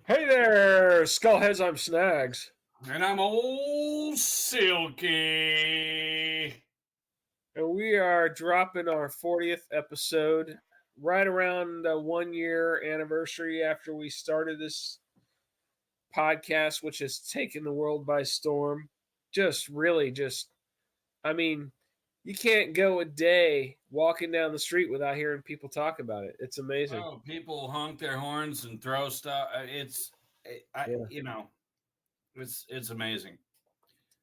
Hey there, Skullheads, I'm Snags. And I'm Ol Silky. And we are dropping our 40th episode right around the 1 year anniversary after we started this podcast, which has taken the world by storm. I mean, you can't go a day walking down the street without hearing people talk about it. It's amazing. Oh, people honk their horns and throw stuff. Yeah. It's amazing.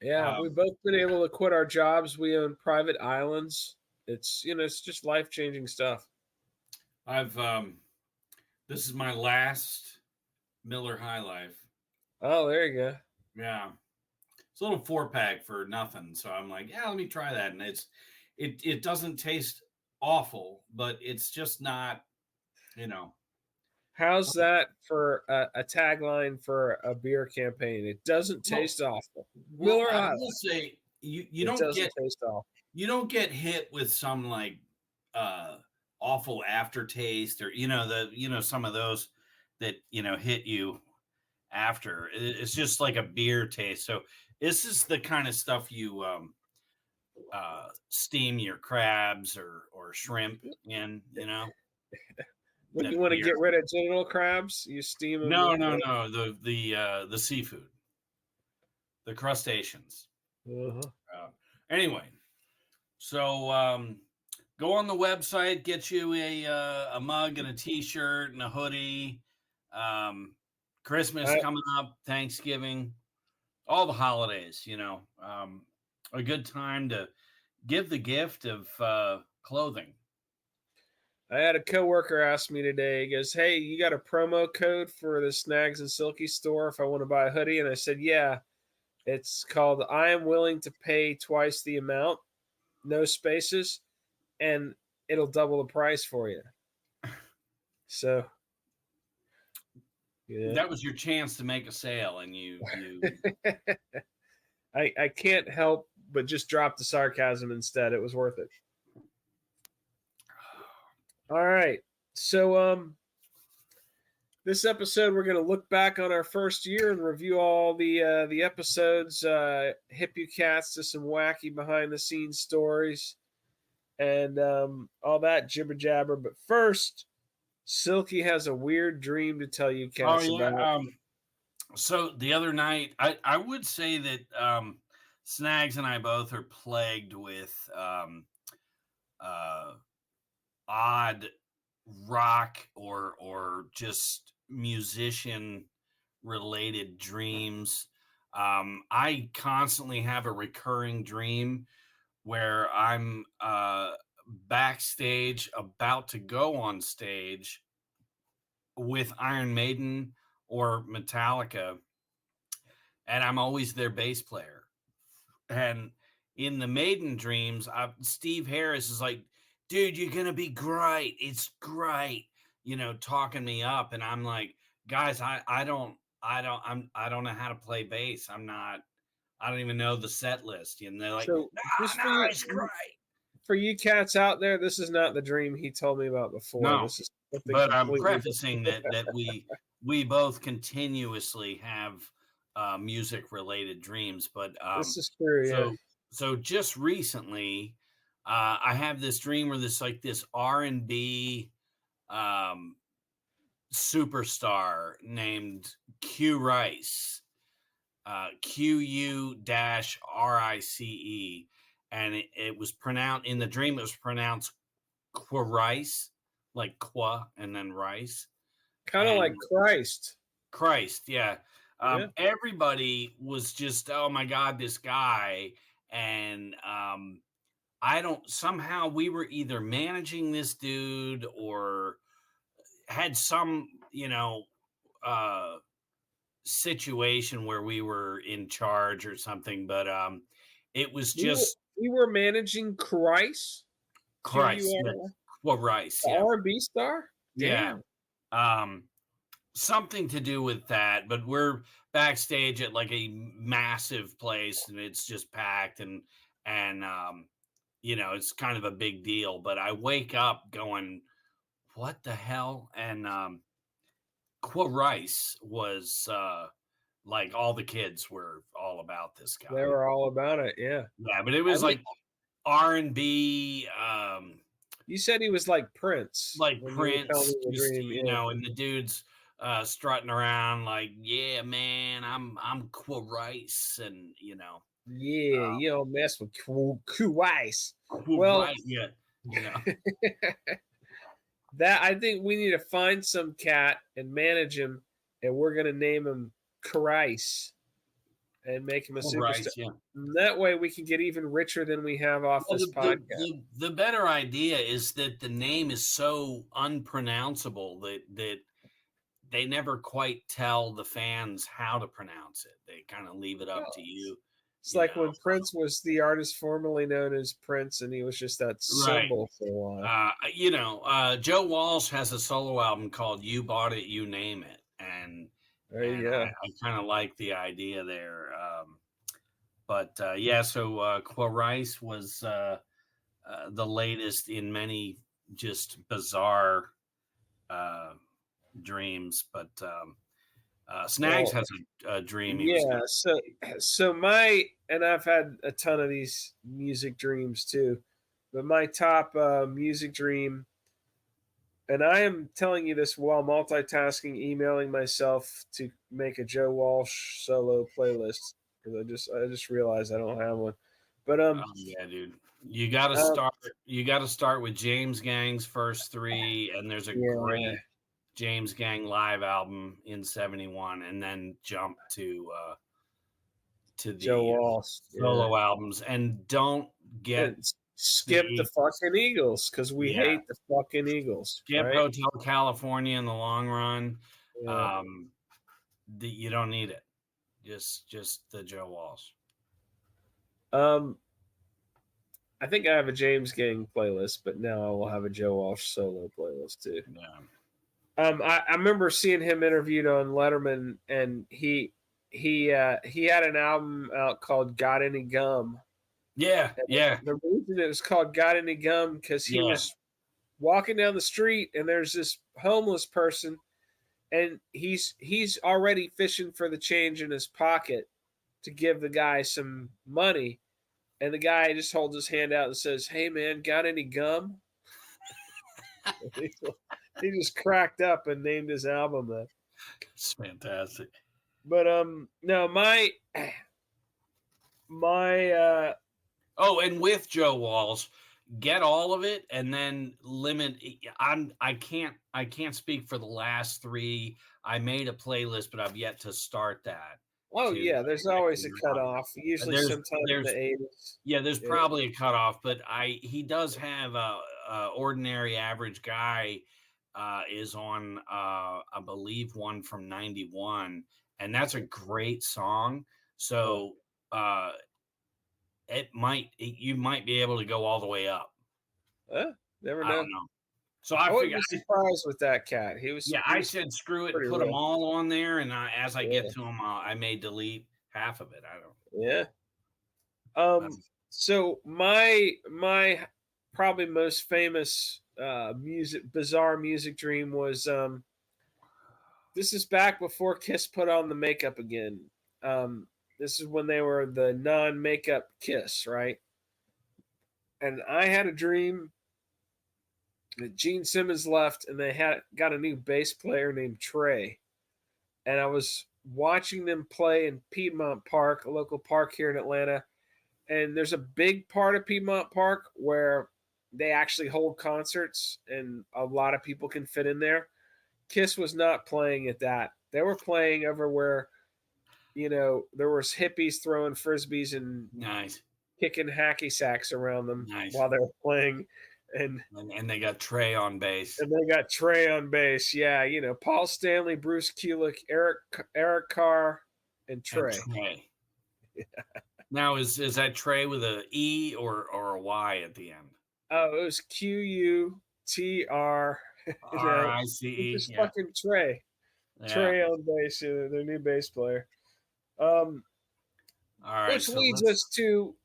Yeah, we've Um, both been able to quit our jobs. We own private islands. It's just life changing stuff. I've This is my last Miller High Life. Oh, there you go. Yeah, it's a little 4-pack for nothing. So I'm like, yeah, let me try that, and it doesn't taste awful, but it's just not, you know. How's that for a tagline for a beer campaign? It doesn't Well, taste awful. well, Miller I High will Life. say you It don't doesn't get taste awful. you don't get hit with some like uh awful aftertaste, or some of those that hit you after. It's just like a beer taste. So this is the kind of stuff you steam your crabs or shrimp in, When you that want to beer. get rid of genital crabs, you steam them No, with no, the. no, the seafood, the crustaceans. Uh-huh. Anyway, so go on the website, get you a mug and a T-shirt and a hoodie. Um, Christmas I, coming up, Thanksgiving, all the holidays. A good time to give the gift of clothing. I had a coworker ask me today. He goes, "Hey, you got a promo code for the Snags and Silky store if I want to buy a hoodie?" And I said, "Yeah. It's called I am willing to pay twice the amount, no spaces, and it'll double the price for you." So yeah. That was your chance to make a sale, and you. I can't help but just drop the sarcasm instead. It was worth it. All right. So this episode we're going to look back on our first year and review all the episodes, hip you cats to some wacky behind the scenes stories and all that jibber jabber. But first, Silky has a weird dream to tell you Oh cats yeah. about. So the other night, I would say that Snags and I both are plagued with uh, odd rock or just musician related dreams. I constantly have a recurring dream where I'm backstage about to go on stage with Iron Maiden or Metallica, and I'm always their bass player. And in the Maiden dreams, Steve Harris is like, dude, you're going to be great. It's great. Talking me up. And I'm like, guys, I don't know how to play bass. I don't even know the set list. And they're like, So no, just no, it's great. for you cats out there, this is not the dream he told me about before. No, This is something but I'm completely different. prefacing that we both continuously have music related dreams. But This is true, yeah. so just recently, I have this dream where this R&B um, superstar named Q Rice, QU-RICE, and it was pronounced in the dream. It was pronounced Quarice, like qua and then rice. Kind of like And Christ. Christ, yeah. Yeah. Everybody was just, oh my God, this guy. And I don't, somehow we were either managing this dude or had some, uh, situation where we were in charge or something. But it was just We were managing Christ. Christ, yeah. QUR. Well, rice, The yeah. R&B star? Yeah. Damn. Um, Something to do with that, but we're backstage at like a massive place and it's just packed and it's kind of a big deal. But I wake up going, what the hell? And Rice was like all the kids were all about this guy. They were all about it. Yeah. Yeah, but it was like R&B. You said he was like Prince. Like when Prince, you were just dream, you know, and the dude's strutting around like, yeah, man, I'm Rice, and you know, Yeah, you don't mess with Rice. Rice, yeah, you know. That I think we need to find some cat and manage him, and we're gonna name him Rice and make him a superstar. Rice, yeah. And that way, we can get even richer than we have off this podcast. The better idea is that the name is so unpronounceable that they never quite tell the fans how to pronounce it. They kind of leave it up to you. It's like when Prince was the artist formerly known as Prince, and he was just that symbol for a while. Joe Walsh has a solo album called "You Bought It, You Name It," and I kind of like the idea there. So Rice was the latest in many just bizarre dreams, but Snags has a dream. And I've had a ton of these music dreams too, but my top music dream, and I am telling you this while multitasking, emailing myself to make a Joe Walsh solo playlist, because I just realized I don't have one. But yeah, dude, you got to start. You got to start with James Gang's first three, and there's a great James Gang live album in '71, and then jump to the Joe Walsh solo albums, and don't skip the fucking Eagles, because we hate the fucking Eagles. Skip Hotel California in the long run. Yeah. You don't need it. Just the Joe Walsh. I think I have a James Gang playlist, but now I will have a Joe Walsh solo playlist too. Yeah. I remember seeing him interviewed on Letterman, and he had an album out called "Got Any Gum." Yeah, yeah. The reason it was called "Got Any Gum" because he was walking down the street, and there's this homeless person, and he's already fishing for the change in his pocket to give the guy some money, and the guy just holds his hand out and says, "Hey man, got any gum?" He just cracked up and named his album that. It's fantastic. But no, my and with Joe Walsh, get all of it and then limit. I can't speak for the last three. I made a playlist, but I've yet to start that. Oh yeah, there's always a cutoff. Usually sometime in the 80s. Yeah, there's probably a cutoff, but he does have a ordinary average guy is on I believe one from '91, and that's a great song. So you might be able to go all the way up. Never know. I don't know. So I was surprised with that cat. He was. Yeah, I said screw it, put them all on there, and as I get to them, I may delete half of it. I don't. Yeah. So my probably most famous bizarre music dream was this is back before Kiss put on the makeup again. This is when they were the non-makeup Kiss, right? And I had a dream that Gene Simmons left, and they got a new bass player named Trey. And I was watching them play in Piedmont Park, a local park here in Atlanta. And there's a big part of Piedmont Park where they actually hold concerts, and a lot of people can fit in there. Kiss was not playing at that. They were playing over where, there was hippies throwing frisbees and kicking hacky sacks around them while they were playing. And they got Trey on bass. Yeah. Paul Stanley, Bruce Kulick, Eric Carr, and Trey. Yeah. Now, is that Trey with a E or a Y at the end? Oh, it was QUTR. RICE. Just fucking Trey. Yeah. Trey on bass, their new bass player. All right. Which leads us to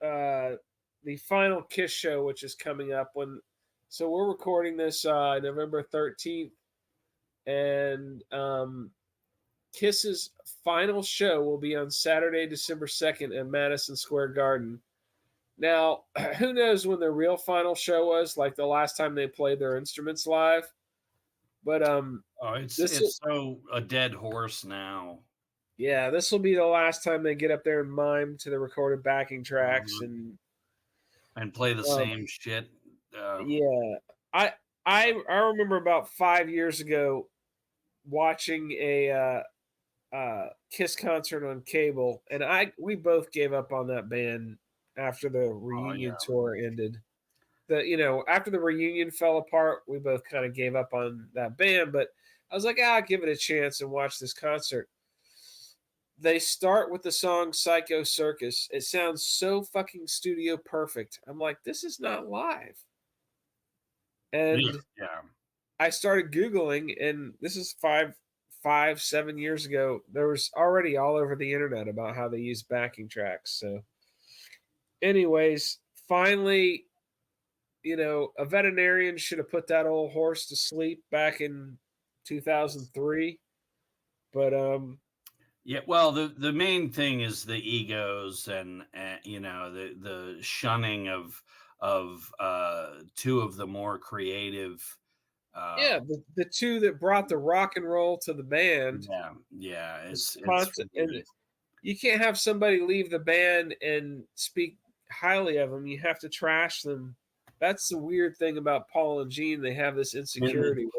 the final Kiss show, which is coming up. So we're recording this November 13th. and Kiss's final show will be on Saturday, December 2nd at Madison Square Garden. Now, who knows when their real final show was, like the last time they played their instruments live. But it's so a dead horse now. Yeah, this will be the last time they get up there and mime to the recorded backing tracks and play the same shit. Yeah, I remember about 5 years ago watching a Kiss concert on cable, and we both gave up on that band after the reunion tour ended. After the reunion fell apart, we both kind of gave up on that band, but I was like, I'll give it a chance and watch this concert. They start with the song Psycho Circus. It sounds so fucking studio perfect. I'm like, this is not live. And I started Googling, and this is 7 years ago. There was already all over the internet about how they use backing tracks. So, anyways, finally, a veterinarian should have put that old horse to sleep back in 2003. But yeah, well, the main thing is the egos and the shunning of two of the more creative. The two that brought the rock and roll to the band. Yeah, it's and you can't have somebody leave the band and speak highly of them. You have to trash them. That's the weird thing about Paul and Gene. They have this insecurity.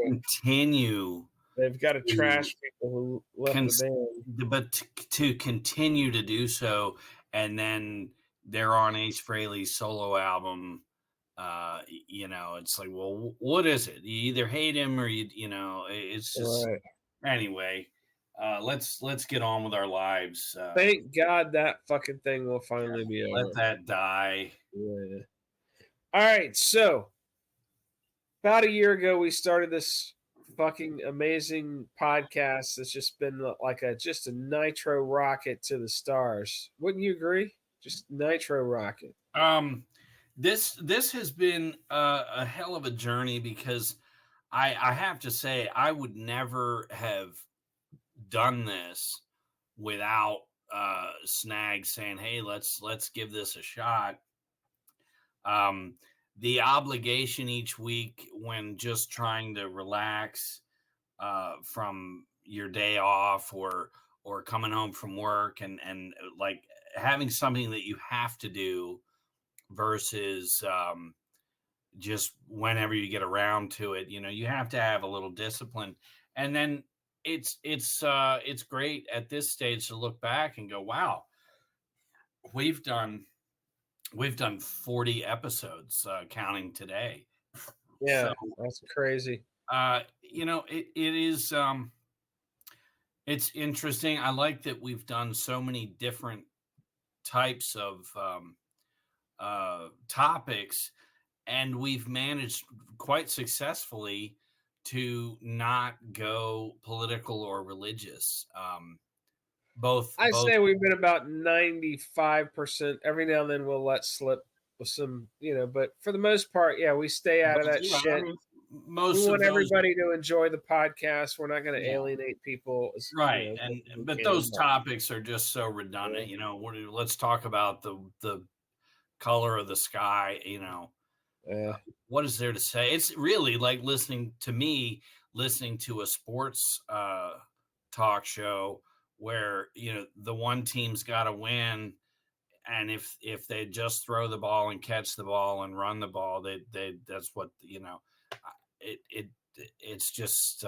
They've got to trash people who left the band. But to continue to do so, and then they're on Ace Frehley's solo album. It's like, well, what is it? You either hate him or it's just anyway. Let's get on with our lives. Thank God that fucking thing will finally be over. Let that die. Yeah. All right, so about a year ago, we started this fucking amazing podcast that's just been like just a nitro rocket to the stars. Wouldn't you agree? Just nitro rocket. This has been a hell of a journey because I have to say I would never have done this without Snags saying, "Hey, let's give this a shot." The obligation each week when just trying to relax from your day off or coming home from work and like having something that you have to do versus just whenever you get around to it, you have to have a little discipline. And then it's great at this stage to look back and go, wow, we've done 40 episodes, counting today. Yeah, so, that's crazy. It is. It's interesting. I like that we've done so many different types of topics, and we've managed quite successfully to not go political or religious. I say we've been about 95%. Every now and then we'll let slip with some, but for the most part, yeah, we stay out of that shit. We want everybody to enjoy the podcast. We're not going to alienate people, right? But those topics are just so redundant. Let's talk about the color of the sky. What is there to say? It's really like listening to a sports talk show where the one team's got to win, and if they just throw the ball and catch the ball and run the ball, they that's what it's just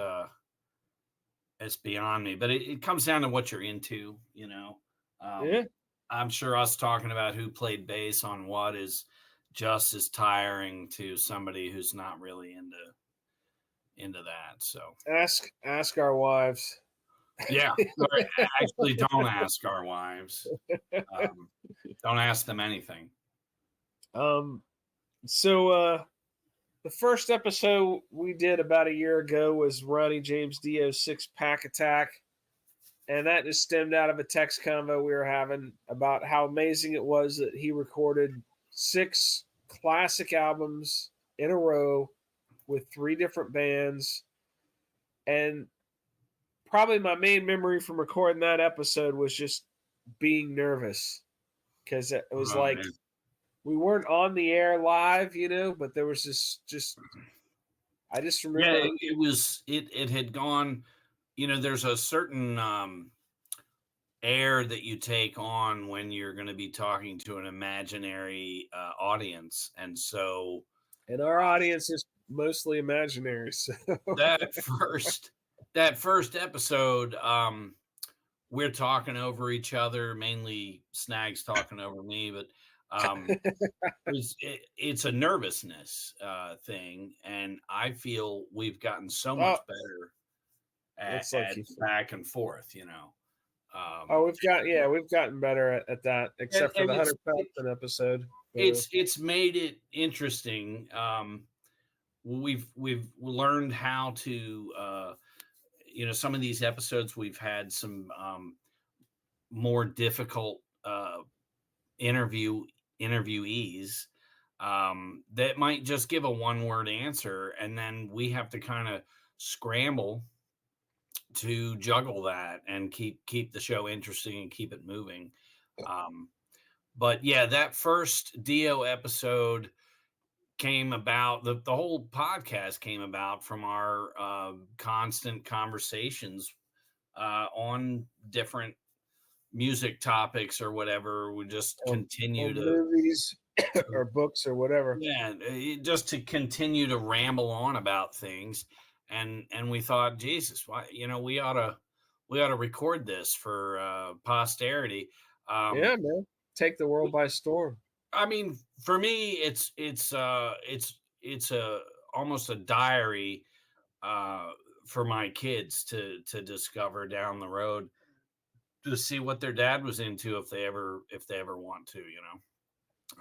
it's beyond me. But it comes down to what you're into. I'm sure us talking about who played bass on what is just as tiring to somebody who's not really into that. So ask our wives. Yeah, actually, don't ask our wives. Don't ask them anything. So the first episode we did about a year ago was Ronnie James Dio's 6-pack attack, and that just stemmed out of a text convo we were having about how amazing it was that he recorded 6 classic albums in a row with 3 different bands. And probably my main memory from recording that episode was just being nervous because it was Oh, like man. we weren't on the air live, but there was this just I just Yeah, remember it was it had gone, there's a certain air that you take on when you're going to be talking to an imaginary audience, and so and our audience is mostly imaginary. So that first that first episode, we're talking over each other, mainly Snags talking over me, but it's a nervousness thing, and I feel we've gotten so much oh, better that's at lucky. back and forth, Oh, we've gotten better at that, and, except for and the Hunter Pelton episode. But, it's made it interesting. We've learned how to some of these episodes we've had some more difficult interviewees that might just give a one word answer, and then we have to kind of scramble to juggle that and keep the show interesting and keep it moving. But yeah, that first Dio episode came about, the whole podcast came about from our constant conversations on different music topics or whatever. We just continue on to movies or books or whatever. yeah, just to continue to ramble on about things, and we thought, Jesus, why, we ought to record this for posterity. Yeah, man, take the world by storm. I mean, for me, it's a almost a diary uh, for my kids to discover down the road, to see what their dad was into if they ever want to.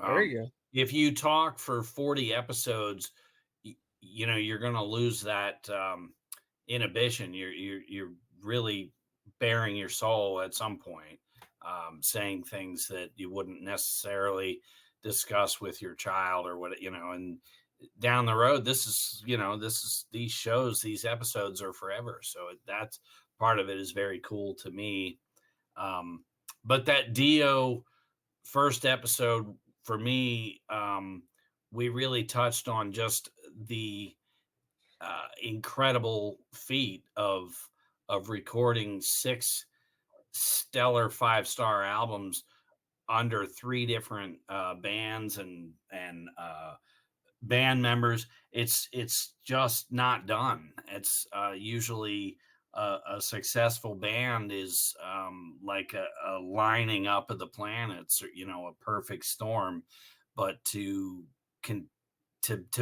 There you go. If you talk for 40 episodes, you're going to lose that inhibition. You're really bearing your soul at some point, saying things that you wouldn't necessarily discuss with your child or what, and down the road, these shows, these episodes are forever. So that's part of it is very cool to me. But that Dio first episode for me, we really touched on just the incredible feat of recording 6 stellar 5-star albums under 3 different bands and band members. It's just not done. It's usually a successful band is like a lining up of the planets, or a perfect storm. But to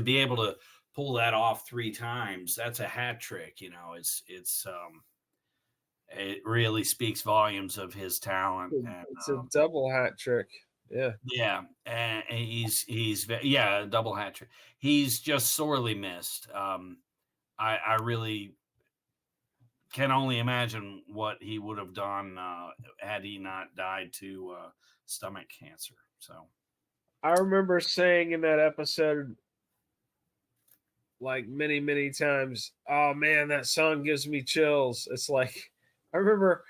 be able to pull that off 3 times, that's a hat trick. It really speaks volumes of his talent. And It's a double hat trick. Yeah. yeah, and yeah, a double hat trick. He's just sorely missed. I really can only imagine what he would have done had he not died to stomach cancer. So I remember saying in that episode, like many, many times, oh man, that song gives me chills. It's like, I remember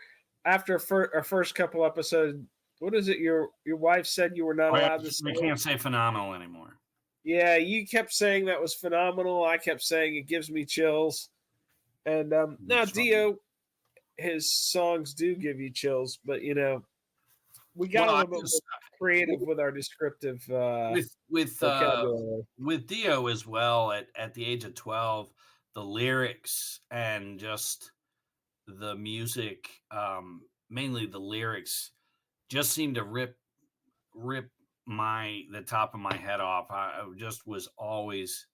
after our first couple episodes, what is it? Your wife said you were not well, allowed to say. we can't say phenomenal anymore. Yeah, you kept saying that was phenomenal. I kept saying it gives me chills. And now Dio, his songs do give you chills, but we got Well, a little bit more creative with our descriptive vocabulary. with Dio as well. At the age of 12, the lyrics and just the music, mainly the lyrics, just seemed to rip the top of my head off. I just was always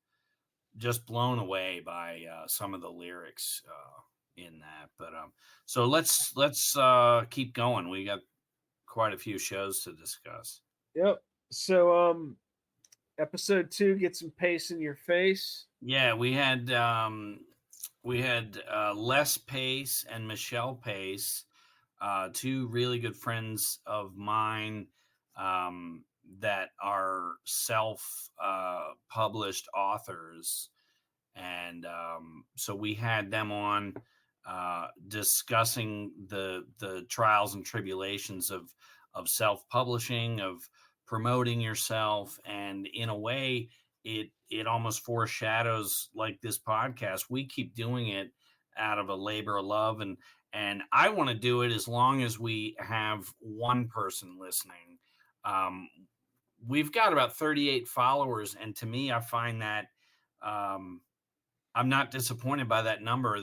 just blown away by some of the lyrics in that. But so let's keep going. We got quite a few shows to discuss. Yep. So episode 2, get some pace in your face. Yeah, we had Les Pace and Michelle Pace, 2 really good friends of mine that are self published authors, and so we had them on discussing the trials and tribulations of self-publishing, of promoting yourself, and in a way it almost foreshadows like this podcast. We keep doing it out of a labor of love, and I want to do it as long as we have one person listening. We've got about 38 followers, and to me, I find that I'm not disappointed by that number.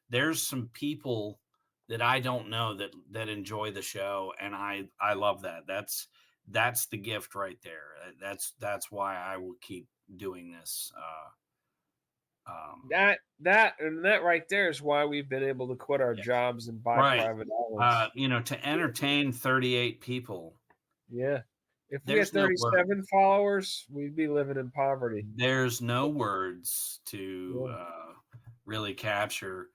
There's some people that I don't know that enjoy the show, and I love that. That's the gift right there. That's why I will keep doing this. That right there is why we've been able to quit our Yeah. jobs and buy Right. private islands. To entertain 38 people. Yeah. If we There's had 37 no followers, we'd be living in poverty. There's no words to really capture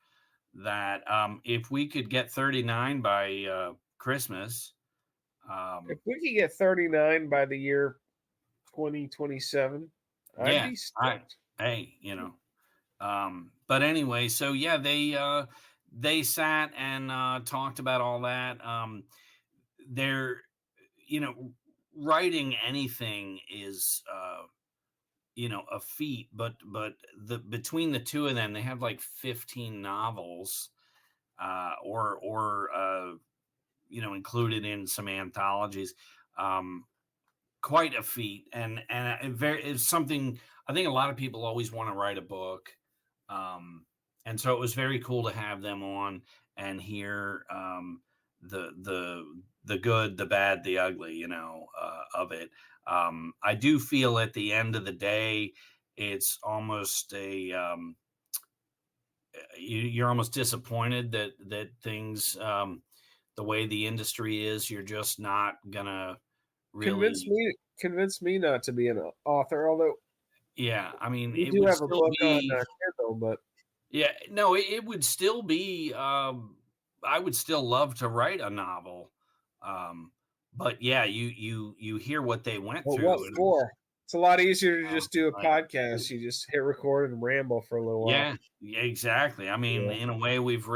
that. If we could get 39 by Christmas, if we could get 39 by the year 2027, I'd be stoked. Hey, but anyway, so yeah, they sat and talked about all that. They're, writing anything is a feat, but between the two of them, they have like 15 novels or included in some anthologies. Quite a feat, and it's something I think a lot of people always want to write a book, and so it was very cool to have them on and hear the good, the bad, the ugly, of it. I do feel at the end of the day, it's almost you're almost disappointed that things, the way the industry is, you're just not gonna really convince me not to be an author. Although, yeah, I mean, we it do would have a still book on be Kindle, but yeah, no, it would still be. I would still love to write a novel, but yeah, you hear what they went what through, and for? It's a lot easier to just do a like, podcast. You just hit record and ramble for a little while. yeah, exactly. I mean, in a way, we have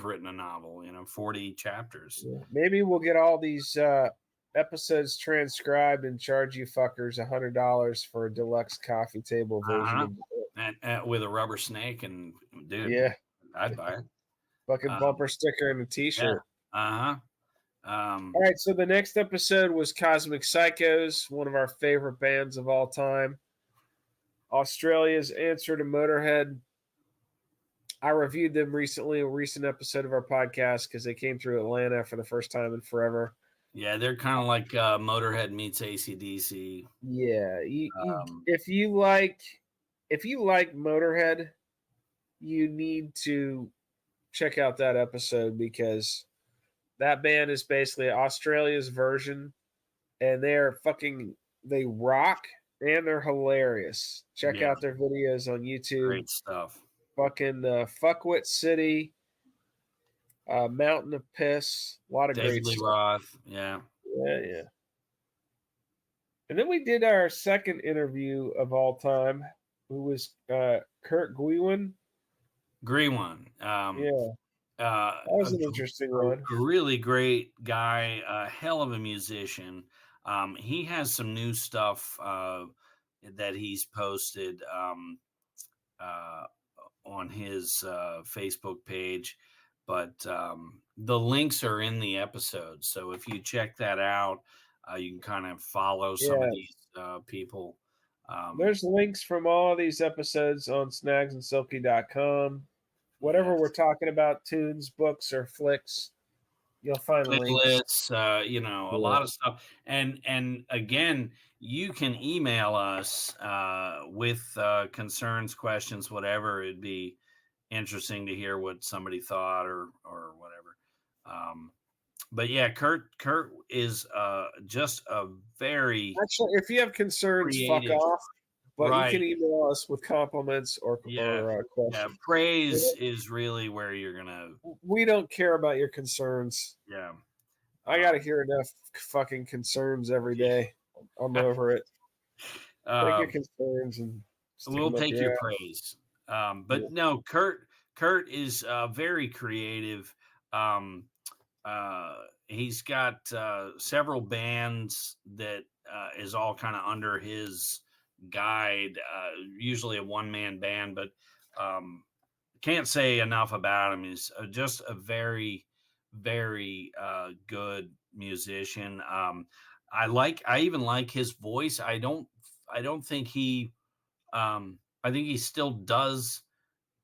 written a novel, 40 chapters. Yeah. Maybe we'll get all these episodes transcribed and charge you fuckers $100 for a deluxe coffee table version of it. And with a rubber snake, and dude, Yeah, I'd buy it. fucking bumper sticker and a T-shirt. Yeah. All right, so the next episode was Cosmic Psychos, one of our favorite bands of all time. Australia's answer to Motorhead. I reviewed them recently, a recent episode of our podcast, because they came through Atlanta for the first time in forever. Yeah, they're kind of like Motorhead meets AC/DC. Yeah, if you like Motorhead, you need to check out that episode, because that band is basically Australia's version, and they rock and they're hilarious. Check out their videos on YouTube. Great stuff. Fucking Fuckwit City, Mountain of Piss, a lot of David great Lee stuff. Roth, yeah. And then we did our second interview of all time, who was Kurt Guiwan. That was an interesting one. A really great guy, a hell of a musician. He has some new stuff that he's posted on his Facebook page, but the links are in the episode. So if you check that out, you can kind of follow some of these people. There's links from all of these episodes on snagsandsilky.com. Whatever we're talking about, tunes, books, or flicks, you'll find links. A lot of stuff. And again, you can email us with concerns, questions, whatever. It'd be interesting to hear what somebody thought or whatever. But yeah, Kurt is just a very actually. If you have concerns, creative, fuck off. But right. You can email us with compliments or questions. Yeah, praise is really where you're gonna. We don't care about your concerns. Yeah, I gotta hear enough fucking concerns every day. I'm over it. Take your concerns and Stick We'll 'em up take your your ass. praise. Yeah. But no, Kurt is very creative. Um, he's got several bands that is all kind of under his guide. Usually a one-man band, but can't say enough about him. He's just a very, very good musician. I even like his voice. I don't think he. I think he still does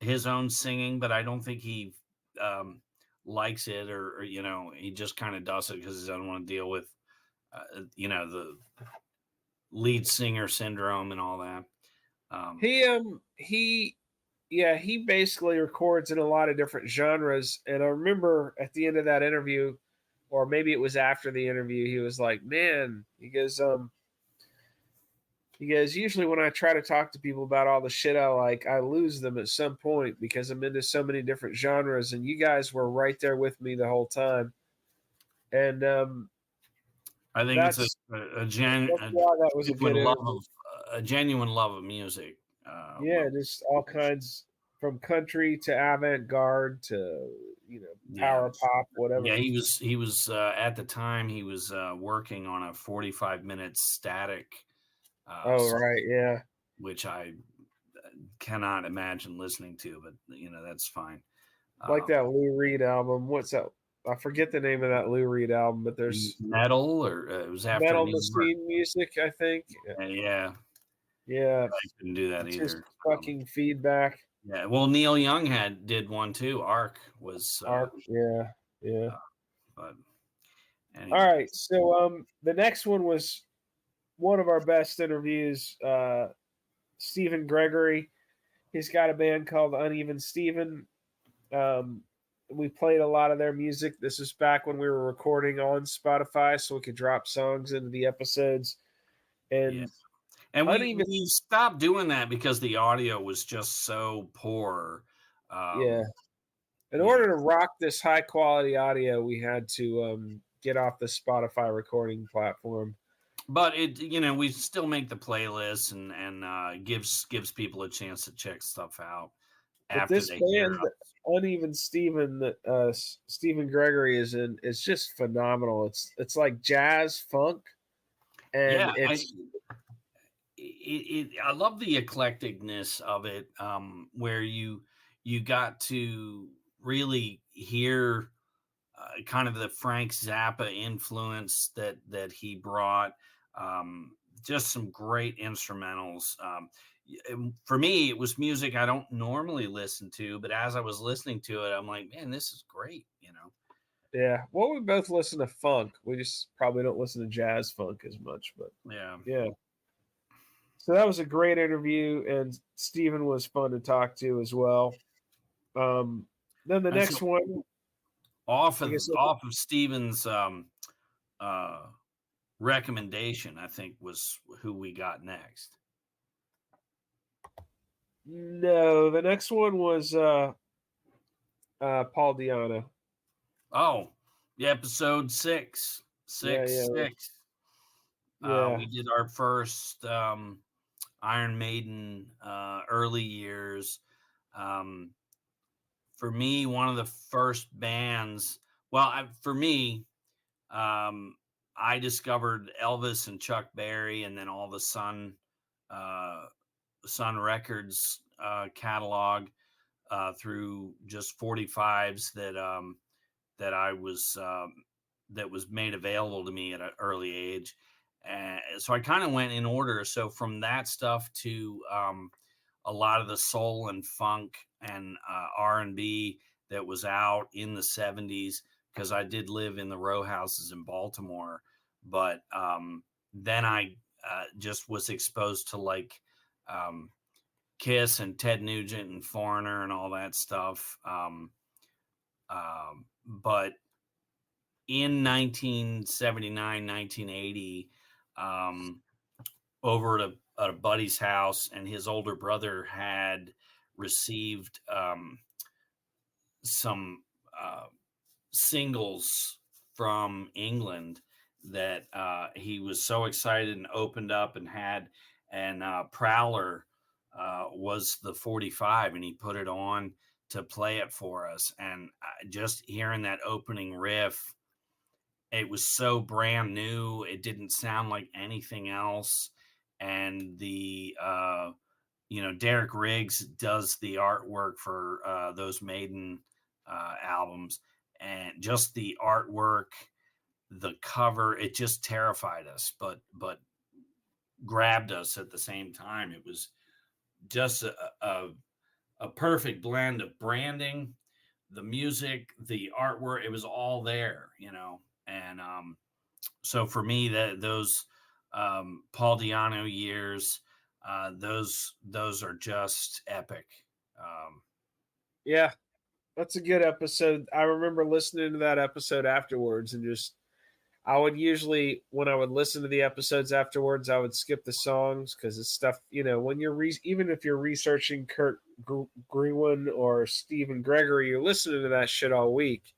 his own singing, but I don't think he um, likes it, or he just kind of does it because he doesn't want to deal with the lead singer syndrome and all that. He yeah, he basically records in a lot of different genres. And I remember at the end of that interview, or maybe it was after the interview, he was like, "Man," he goes, "Usually when I try to talk to people about all the shit I like, I lose them at some point because I'm into so many different genres, and you guys were right there with me the whole time." And I think it's that's a, that's why that was a good genuine love interview. of genuine love of music. Yeah, just all kinds from country to avant-garde to Yeah, power pop, yeah. whatever. He was at the time he was working on a 45-minute static, Oh right, yeah. which I cannot imagine listening to, but that's fine. Like Um, that Lou Reed album. What's that? I forget the name of that Lou Reed album, but there's Metal, or it was after Metal New York. Machine Music, I think. Yeah, Yeah, I couldn't do that it's just either. fucking feedback. Yeah, well, Neil Young did one too. Arc was, Art. Yeah, yeah. uh, but All anyway, right. So the next one was one of our best interviews. Stephen Gregory. He's got a band called Uneven Steven. Um, we played a lot of their music. This was back when we were recording on Spotify, so we could drop songs into the episodes. yeah, And and Uneven, we stopped doing that because the audio was just so poor. yeah. Um, In you know, order to rock this high quality audio, we had to get off the Spotify recording platform. but we still make the playlist, and gives people a chance to check stuff out But after this they hear band, us. Uneven Steven, that Stephen Gregory is in, is just phenomenal. It's like jazz funk, and Yeah, it's I love the eclecticness of it, where you got to really hear kind of the Frank Zappa influence that he brought. Um, just some great instrumentals. For me, it was music I don't normally listen to, but as I was listening to it, I'm like, man, this is great. yeah. Well, we both listen to funk. We just probably don't listen to jazz funk as much, but Yeah. yeah. So that was a great interview, and Stephen was fun to talk to as well. Then the And next so one, off I of guess, off of Steven's uh, recommendation, I think was who we got next. no, the next one was Paul Diano. Oh, yeah, episode Yeah, yeah, 6. yeah. We did our first Iron Maiden early years. Um, for me, one of the first bands. Well, for me, um, I discovered Elvis and Chuck Berry, and then all the uh, Sun Records catalog through just 45s that I was that was made available to me at an early age. So I kind of went in order. So from that stuff to a lot of the soul and funk and R&B that was out in the 70s, because I did live in the row houses in Baltimore. But then I just was exposed to like um, Kiss and Ted Nugent and Foreigner and all that stuff. But in 1979, 1980, um, over at a buddy's house, and his older brother had received some singles from England that he was so excited and opened up and had, and Prowler was the 45, and he put it on to play it for us. And just hearing that opening riff, it was so brand new. It didn't sound like anything else. And the Derek Riggs does the artwork for those Maiden albums, and just the artwork, the cover, it just terrified us, but grabbed us at the same time. It was just a perfect blend of branding, the music, the artwork. It was all there, and so for me, those Paul Di'Anno years, those are just epic. Yeah, that's a good episode. I remember listening to that episode afterwards, and just I would usually, when I would listen to the episodes afterwards, I would skip the songs because it's stuff, when you're even if you're researching Kurt Greenwin or Stephen Gregory, you're listening to that shit all week.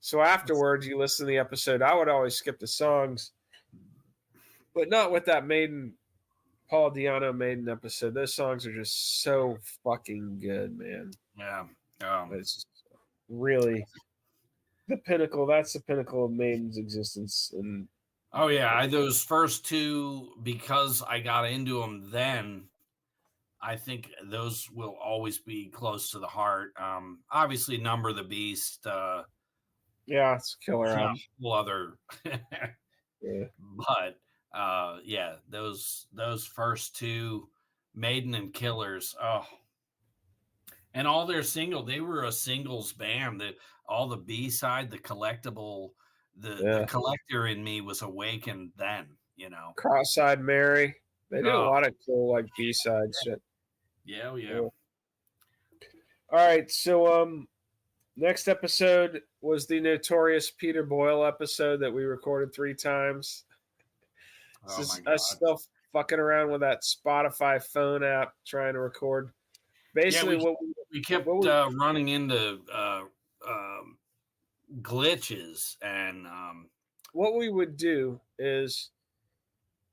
So afterwards, you listen to the episode. I would always skip the songs, but not with that Paul Di'Anno Maiden episode. Those songs are just so fucking good, man. Yeah. It's really the pinnacle. That's the pinnacle of Maiden's existence. And oh yeah, those first two, because I got into them then, I think those will always be close to the heart. Obviously, Number of the Beast. Yeah, it's a killer album. Whole other. Yeah. But yeah, those first two, Maiden and Killers. Oh, and all their they were a singles band. All the B-side, the collectible, the collector in me was awakened then. Cross-eyed Mary. They did a lot of cool like B-side shit. Yeah. All right, so next episode was the notorious Peter Boyle episode that we recorded 3 times. Oh This my is God. us still fucking around with that Spotify phone app trying to record. Basically, we kept running into glitches, and what we would do is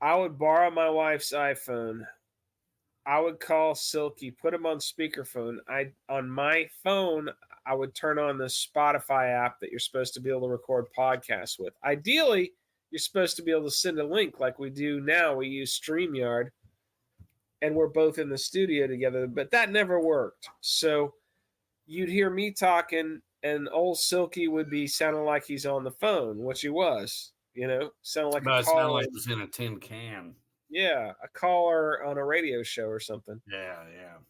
I would borrow my wife's iPhone. I would call Silky, put him on speakerphone. On my phone, I would turn on the Spotify app that you're supposed to be able to record podcasts with. Ideally, you're supposed to be able to send a link like we do now. We use StreamYard, and we're both in the studio together, but that never worked. So you'd hear me talking, and Ol Silky would be sounding like he's on the phone, which he was, sounding like a caller. Sounded like it was in a tin can. Yeah, a caller on a radio show or something. Yeah.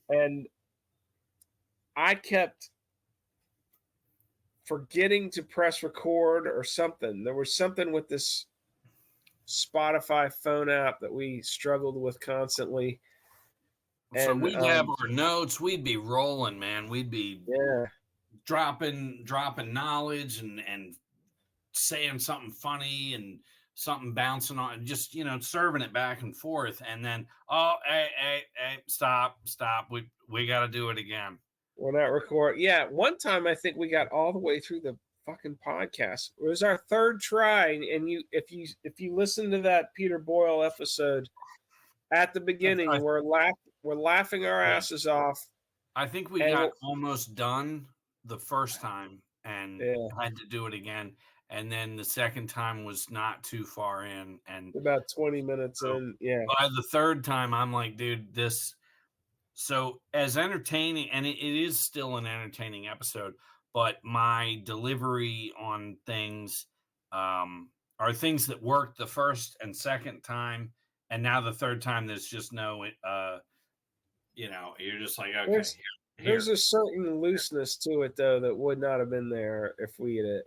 And I kept forgetting to press record or something. There was something with this Spotify phone app that we struggled with constantly. So we'd have our notes. We'd be rolling, man. We'd be dropping knowledge and saying something funny and something bouncing on, just serving it back and forth. And then, hey, stop. We got to do it again. We're not recording. Yeah, one time I think we got all the way through the fucking podcast. It was our 3rd try, and if you listen to that Peter Boyle episode at the beginning, we're laughing our asses off. I think we got almost done the first time and had to do it again. And then the second time was not too far in, and about 20 minutes in. Yeah. By the 3rd time, I'm like, dude, this. So as entertaining, and it is still an entertaining episode, but my delivery on things are things that worked the first and second time, and now the 3rd time there's just no, you're just like, okay. There's a certain looseness to it though that would not have been there if we had.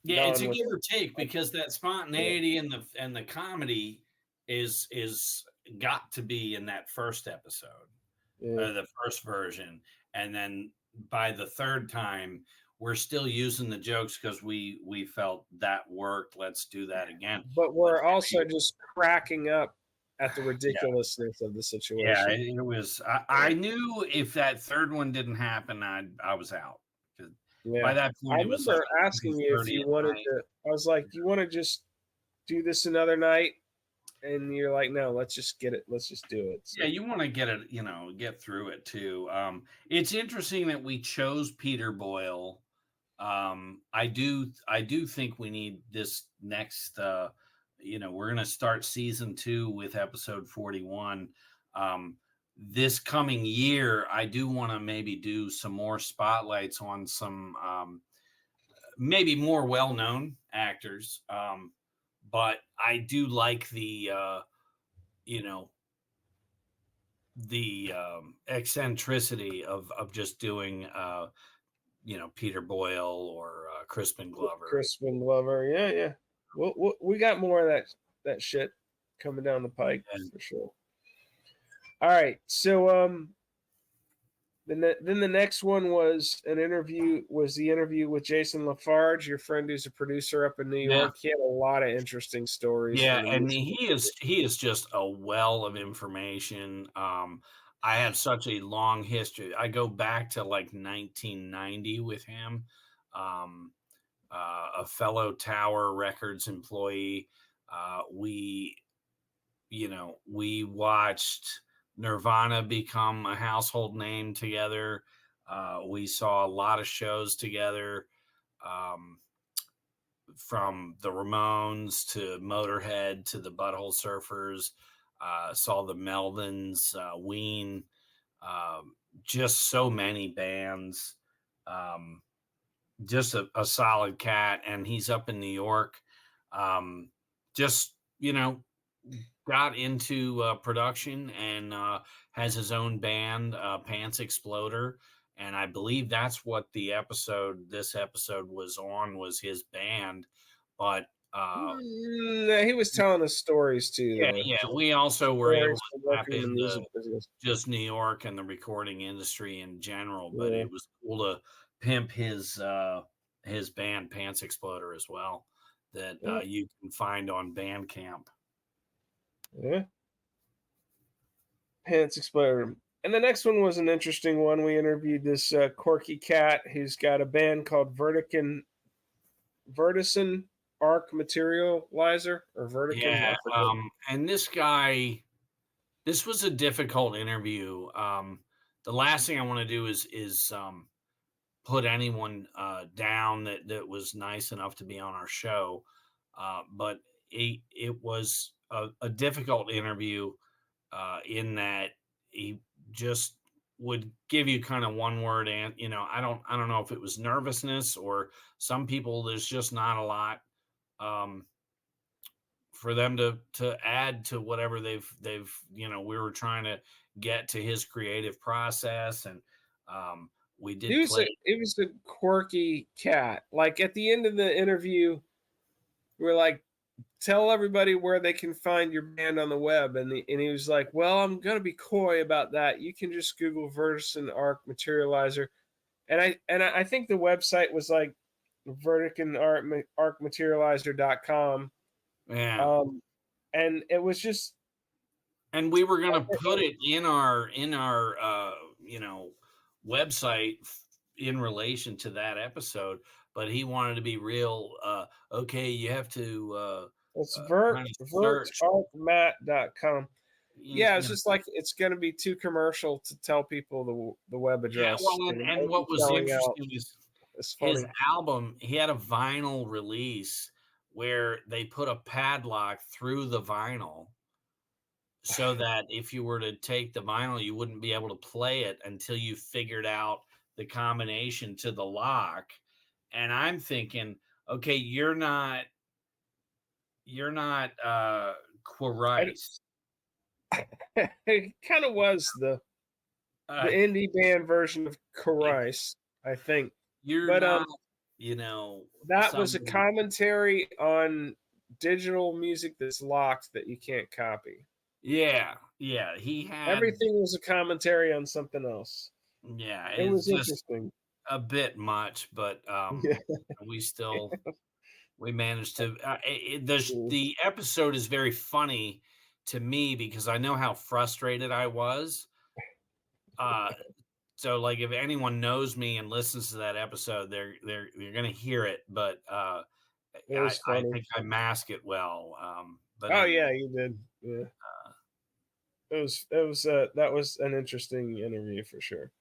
Yeah, it's a give or take, because that spontaneity and the comedy is got to be in that first episode, the first version, and then by the 3rd time we're still using the jokes because we felt that worked. Let's do that again. But we're also just cracking up at the ridiculousness of the situation. Yeah, it was. I knew if that 3rd one didn't happen, I was out. Yeah. By that point, I remember asking you if you wanted to. I was like, "Do you want to just do this another night?" and you're like, no, let's just get it. Let's just do it. So. Yeah, you want to get it, get through it too. It's interesting that we chose Peter Boyle. I do think we need this next. We're going to start season 2 with episode 41. This coming year, I do want to maybe do some more spotlights on some maybe more well-known actors. But I do like the eccentricity of just doing Peter Boyle or Crispin Glover. Crispin Glover, yeah. We got more of that shit coming down the pike for sure. All right, so then the next one was the interview with Jason Lafarge, your friend who's a producer up in New York. He had a lot of interesting stories. Yeah, and he is just a well of information. I have such a long history. I go back to like 1990 with him, a fellow Tower Records employee. We watched Nirvana become a household name together. We saw a lot of shows together, from the Ramones to Motorhead to the Butthole Surfers. Saw the Melvins, Ween, just so many bands. Just a solid cat, and he's up in New York. Just got into production and has his own band, Pants Exploder, and I believe that's what this episode was his band. But he was telling us stories too. Yeah. We also were able to tap into just New York and the recording industry in general. But it was cool to pimp his band Pants Exploder as well, that you can find on Bandcamp. Yeah. Pants Exploder. And the next one was an interesting one. We interviewed this quirky cat who's got a band called Vertican Arc Materializer or Vertican. Yeah. And this guy, this was a difficult interview. The last thing I want to do is put anyone down that was nice enough to be on our show. But it was a difficult interview in that he just would give you kind of one word, and I don't know if it was nervousness or some people, there's just not a lot for them to add to whatever they've we were trying to get to his creative process, and we did it was a quirky cat. Like at the end of the interview, we're like, tell everybody where they can find your band on the web. And he was like, well, I'm going to be coy about that. You can just Google Vertican Arc Materializer. And I think the website was like verticanarcmaterializer.com. Yeah. And it was just. And we were going to put it in our website in relation to that episode, but he wanted to be real. Okay, you have to. It's vertarcmat.com. Yeah, it's just like it's going to be too commercial to tell people the web address. Yeah, well, and what was interesting is his album. He had a vinyl release where they put a padlock through the vinyl, so that if you were to take the vinyl, you wouldn't be able to play it until you figured out the combination to the lock. And I'm thinking, okay, you're not Quirice. It kind of was the indie band version of Quirice, I think. That was a commentary on digital music that's locked that you can't copy. Yeah. He had everything was a commentary on something else. Yeah, it was interesting. A bit much, but we managed to. The episode is very funny to me because I know how frustrated I was. So like if anyone knows me and listens to that episode, you're gonna hear it. But I think I mask it well. But Oh anyway, yeah, you did. Yeah, that was an interesting interview for sure.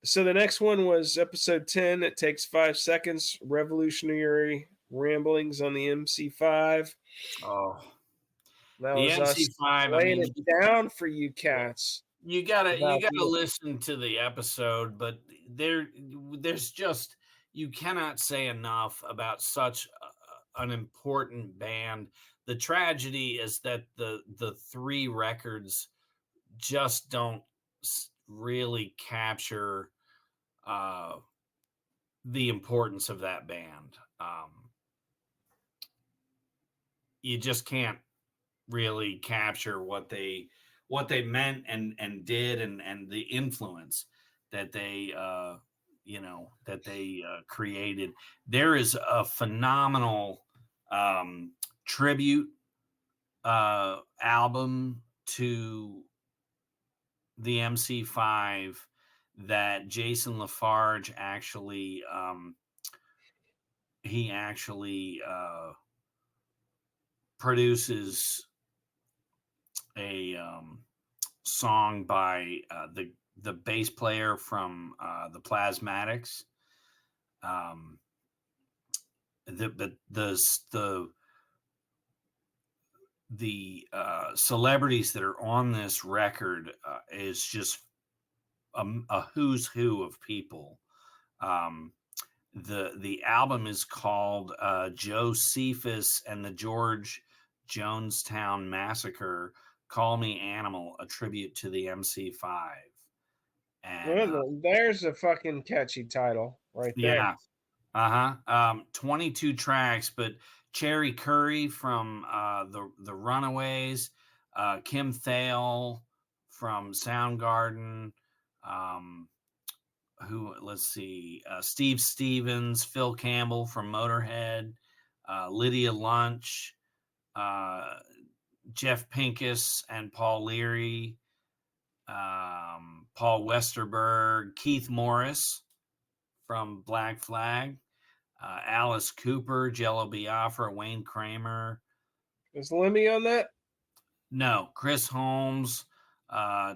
So the next one was episode 10. It takes 5 seconds. Revolutionary ramblings on the MC5. oh, That the was us MC5. I laying mean, it down for you cats you about gotta the. listen to the episode, but there's just you cannot say enough about such an important band. The tragedy is that the three records just don't really capture uh, the importance of that band. You just can't really capture what they meant and did and the influence that they created. There is a phenomenal tribute album to the MC5 that Jason Lafarge actually he actually produces a song by the bass player from the Plasmatics. Um, the celebrities that are on this record is just a who's who of people. The album is called Josephus and the George Jonestown Massacre. Call Me Animal, a tribute to the MC5. And Well, there's a fucking catchy title right there. yeah, 22 tracks, but Cherry Curry from the Runaways, Kim Thale from Soundgarden, um, who let's see, Steve Stevens, Phil Campbell from Motorhead, Lydia Lunch, Jeff Pincus and Paul Leary, Paul Westerberg, Keith Morris from Black Flag, Alice Cooper, Jello Biafra, Wayne Kramer. Is Lemmy on that? No, Chris Holmes,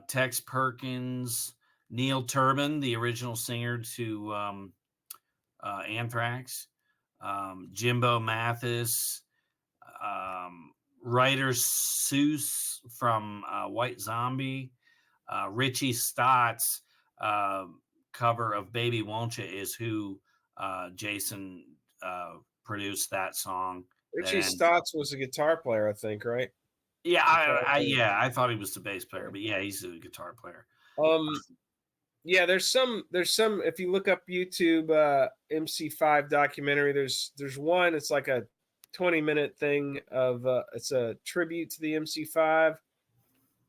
Tex Perkins, Neil Turbin, the original singer to Anthrax, Jimbo Mathis, Ryder Seuss from White Zombie, Richie Stott's cover of Baby Won't Ya is who Jason produced that song. Richie Stotts was a guitar player, I think, right? Yeah, I thought he was the bass player, but yeah, he's a guitar player. Yeah, there's some if you look up YouTube MC5 documentary, there's one, it's like a 20-minute thing of it's a tribute to the MC5.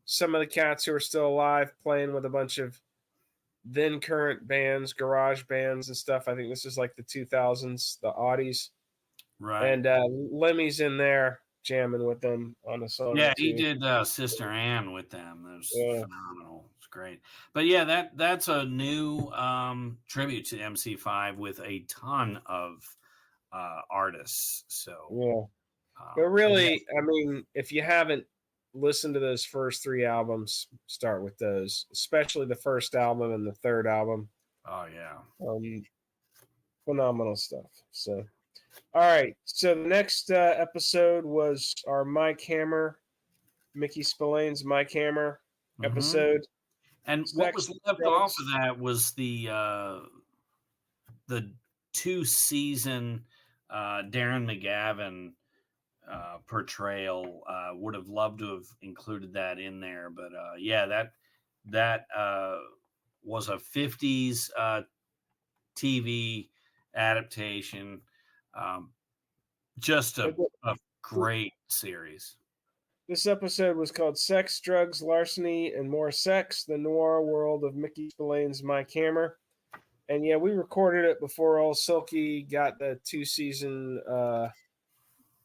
Some of the cats who are still alive playing with a bunch of then current bands, garage bands and stuff. I think this is like the 2000s, the Audis. Right. And Lemmy's in there jamming with them on a song. Yeah, he did Sister Ann with them. It was phenomenal. It's great. But yeah, that's a new tribute to MC5 with a ton of artists. So yeah. But really, I mean, if you haven't listened to those first three albums, start with those, especially the first album and the third album. Oh yeah. Phenomenal stuff. So all right. So the next episode was our Mike Hammer, Mickey Spillane's Mike Hammer episode. And what was left off of that was the 2-season Darren McGavin portrayal. Would have loved to have included that in there, but yeah, that was a 50s TV adaptation. Just a great series. This episode was called Sex, Drugs, Larceny, and More Sex, the Noir World of Mickey Spillane's Mike Hammer. And yeah, we recorded it before Ol Silky got the two-season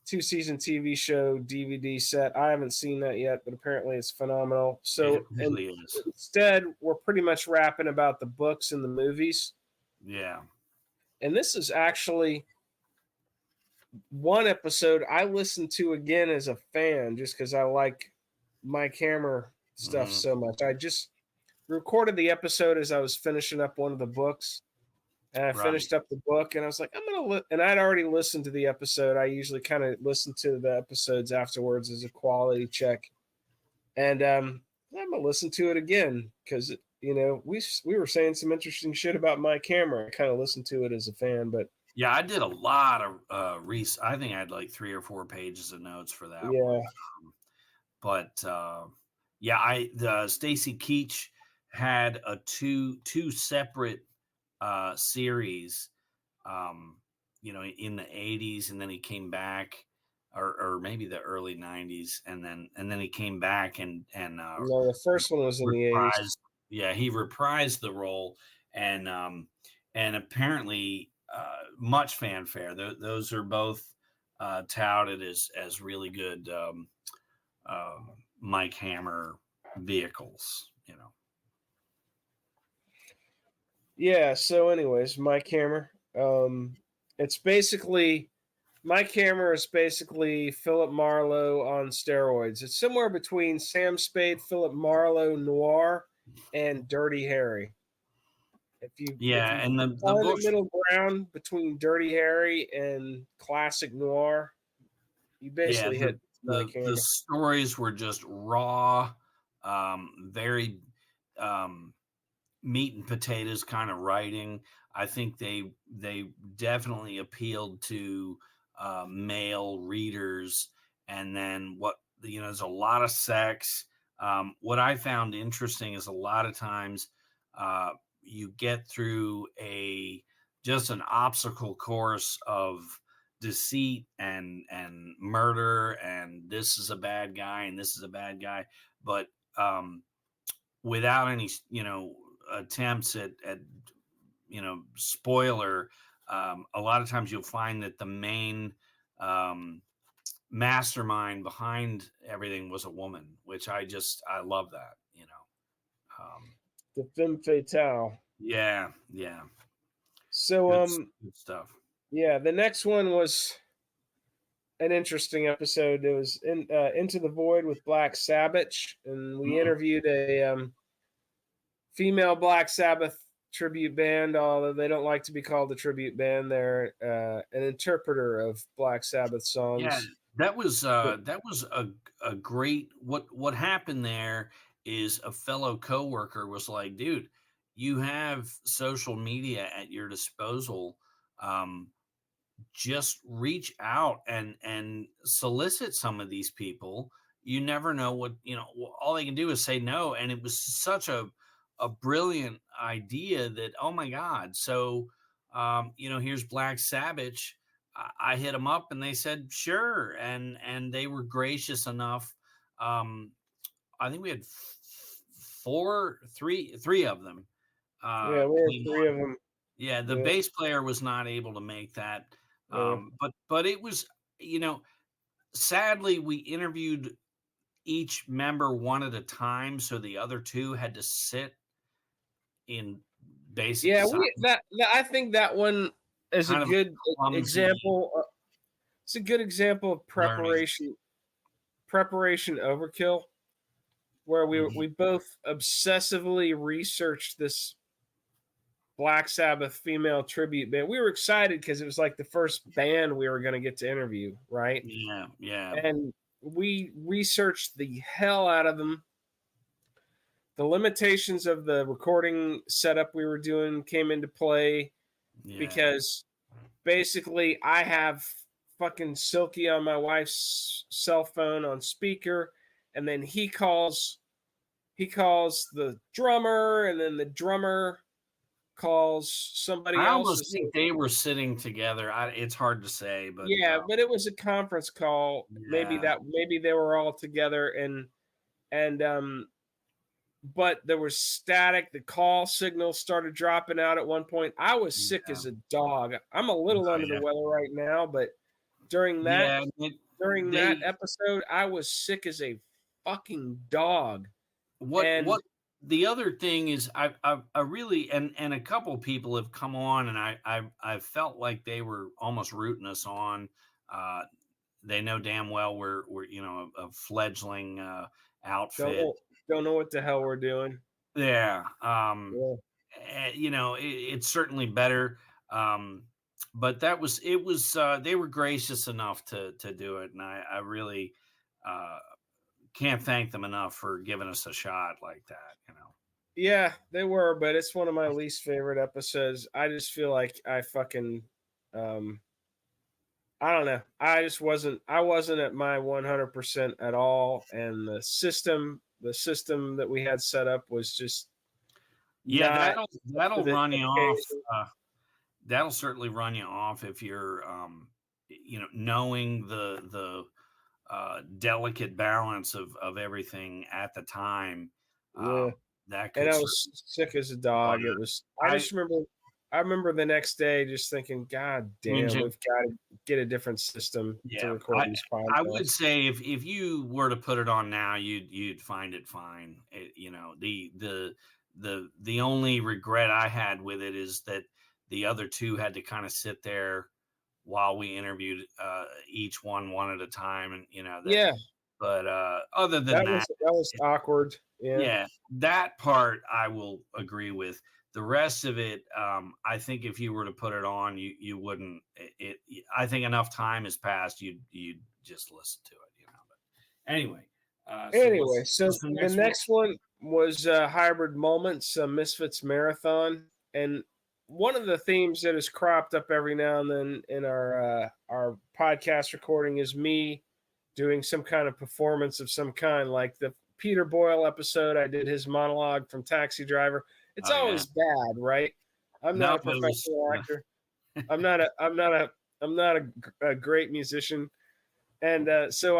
TV show DVD set. I haven't seen that yet, but apparently it's phenomenal. So it really is. Instead, we're pretty much rapping about the books and the movies. Yeah. And this is actually one episode I listened to again as a fan just because I like my camera stuff Mhm. so much. I just recorded the episode as I was finishing up one of the books, and I Right. finished up the book, and I was like, I'm gonna and I'd already listened to the episode. I usually kind of listen to the episodes afterwards as a quality check, and I'm gonna listen to it again because we were saying some interesting shit about my camera. I kind of listened to it as a fan, but Yeah, I did a lot of I think I had like 3 or 4 pages of notes for that one. yeah, But yeah, I the Stacy Keach had a two separate series, um, in the 80s, and then he came back, or maybe the early 90s, and then he came back and no, the first one was in the '80s. reprised. Yeah, he reprised the role, and apparently much fanfare. Those are both touted as really good Mike Hammer vehicles. Yeah. So, anyways, my camera. It's basically my camera is basically Philip Marlowe on steroids. It's somewhere between Sam Spade, Philip Marlowe Noir, and Dirty Harry. If Yeah, you and the find the books, middle ground between Dirty Harry and classic noir, you yeah, basically hit my the camera. stories were just raw, very um, meat and potatoes kind of writing. I think they definitely appealed to male readers, and then there's a lot of sex. What I found interesting is a lot of times uh, you get through a just an obstacle course of deceit and murder, and this is a bad guy and this is a bad guy, but without any attempts at spoiler. A lot of times you'll find that the main um, mastermind behind everything was a woman, which I love that. The femme fatale. Yeah, yeah, So good stuff. yeah, the next one was an interesting episode. It was Into the Void with Black Sabbath, and we Mhm. interviewed a female Black Sabbath tribute band, although they don't like to be called a tribute band. They're an interpreter of Black Sabbath Yeah, songs. that was a great. What happened there is a fellow coworker was like, dude, you have social media at your disposal. Um, just reach out and solicit some of these people. You never know what, all they can do is say no. And it was such a brilliant idea that, oh my God. So here's Black Sabbath. I hit them up and they said sure, and they were gracious enough. um I think we had three of them Yeah, we had came. three of them. Yeah, the Yeah, bass player was not able to make that, yeah. but it was, sadly, we interviewed each member one at a time, so the other two had to sit in basic Yeah, silence, I think that one is a kind of good clumsy example. It's a good example of learning. preparation overkill, where Mhm. we both obsessively researched this Black Sabbath female tribute band. We were excited because it was like the first band we were going to get to interview, right? Yeah, yeah, And we researched the hell out of them. The limitations of the recording setup we were doing came into play yeah. because basically I have fucking Silky on my wife's cell phone on speaker, and then he calls the drummer, and then the drummer calls somebody I almost else's. think they were sitting together. It's hard to say, but Yeah, but it was a conference call. yeah, Maybe they were all together, and but there was static. The call signal started dropping out at one point. I was sick yeah, as a dog. I'm a little oh, under the yeah, weather right now, but during that yeah. during that They episode, I was sick as a fucking dog. And what the other thing is, I really, and a couple people have come on, and I felt like they were almost rooting us on. They know damn well we're a fledgling Don't outfit. know, don't know what the hell we're doing. Yeah. Yeah. It's certainly better. But it was they were gracious enough to do it, and I really can't thank them enough for giving us a shot like that. Yeah, they were, but it's one of my least favorite episodes. I just feel like I fucking um I don't know. I wasn't at my 100% at all, and the system that we had set up was just Yeah, not up to that'll the run you off. occasion. That'll certainly run you off if you're knowing the delicate balance of everything at the time. Yeah. That And could I certainly. was sick as a Oh dog. It yeah. was I I remember the next day just thinking, God damn, Ninja. we've got to get a different system to Yeah, record these I would podcasts. say if you were to put it on now, you'd find it fine. The only regret I had with it is that the other two had to kind of sit there while we interviewed each one at a time, and that. Yeah, But other than that, that was awkward. Yeah. yeah, that part I will agree with. The rest of it, I think if you were to put it on, you wouldn't. I think enough time has passed. You'd just listen to it. But anyway, so Anyway, so what's the the next one? next one was Hybrid Moments, Misfits Marathon, and one of the themes that has cropped up every now and then in our podcast recording is me doing some kind of performance of some kind, like the Peter Boyle episode. I did his monologue from Taxi Driver. It's Oh yeah, always bad, right? I'm not no, a but it was professional actor. I'm not a great musician, and so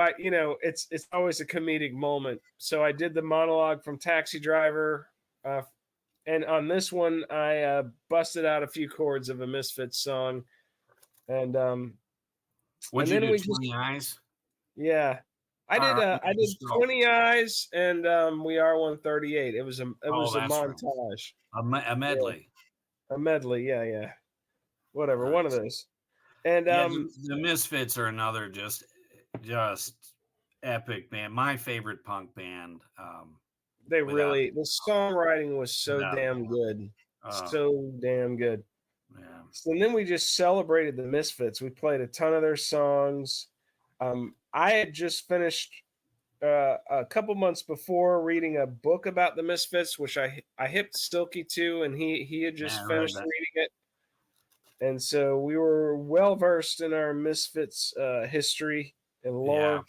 it's always a comedic moment. So I did the monologue from Taxi Driver, uh, and on this one I busted out a few chords of a Misfits song, and what'd you then do? we just 20 eyes. yeah. All right, I did so 20 eyes and we are 138. It oh, was a that's right, montage. a Yeah, medley. a medley. Yeah, yeah. Whatever, one of Nice. those. And Yeah, the Misfits are another just epic band. My favorite punk band, without the songwriting was so without a damn doubt. good. Oh, So damn good. yeah. So then we just celebrated the Misfits. We played a ton of their songs. I had just finished a couple months before reading a book about the Misfits, which I hipped Silky to, and he had Yeah, just I read finished that. reading it, and so we were well versed in our Misfits history and Yeah. lore. I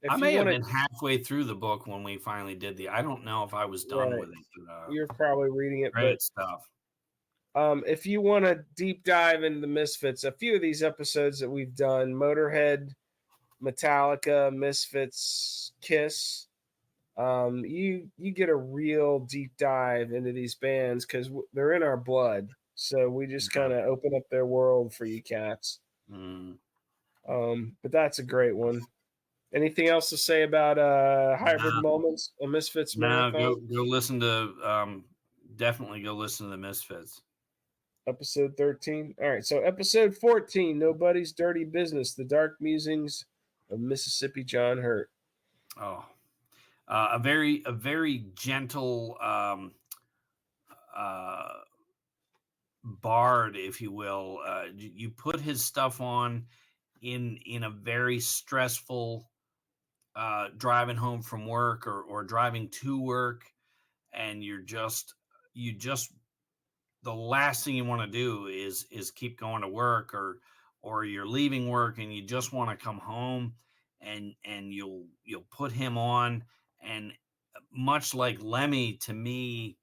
If you may have want to, been halfway through the book when we finally did I don't know if I was done right, with it, but you're probably reading it, but great stuff. if you want to deep dive into the Misfits, a few of these episodes that we've done: Motorhead, Metallica, Misfits, Kiss. You get a real deep dive into these bands because they're in our blood. So we just Yeah. kind of open up their world for you cats. Mm. But that's a great one. Anything else to say about Hybrid No, Moments, a Misfits no, marathon, go listen to definitely go listen to the Misfits. episode 13? All right, so episode 14, Nobody's Dirty Business, the dark musings of Mississippi John Hurt. Oh, a very gentle uh, bard, if you will. You put his stuff on in a very stressful driving home from work or driving to work, and you just the last thing you want to do is keep going to work, or you're leaving work and you just want to come home, and you'll put him on, and much like Lemmy, to me,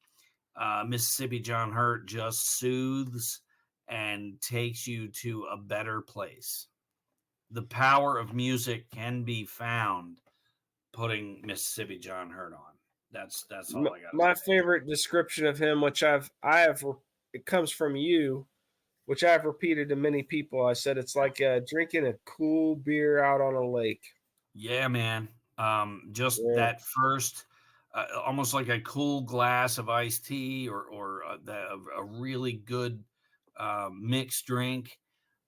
Mississippi John Hurt just soothes and takes you to a better place. The power of music can be found putting Mississippi John Hurt on. That's all I got to My say. favorite description of him, which I have, it comes from you, which I've repeated to many people. I said it's like drinking a cool beer out on a lake. Yeah, man. Just Yeah, that first, almost like a cool glass of iced tea, or a really good mixed drink.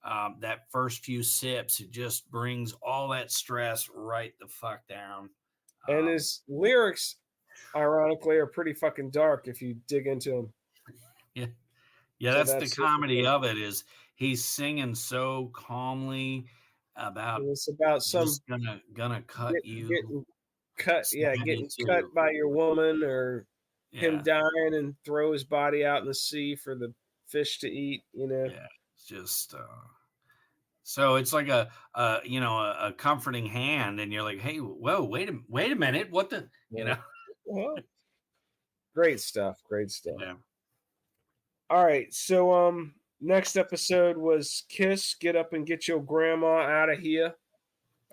that first few sips, it just brings all that stress right the fuck down. And his lyrics, ironically, are pretty fucking dark if you dig into them. Yeah, yeah, So that's the comedy of it. Is he's singing so calmly about it's about some just gonna cut you, getting cut, stab you getting cut too. by your woman, or him Yeah, dying and throw his body out in the sea for the fish to eat. yeah, it's just so it's like a comforting hand, and you're like, hey, whoa, wait a minute, what the, Well, great stuff. Great stuff. yeah. All right, so next episode was Kiss, Get Up and Get Your Grandma Out of Here.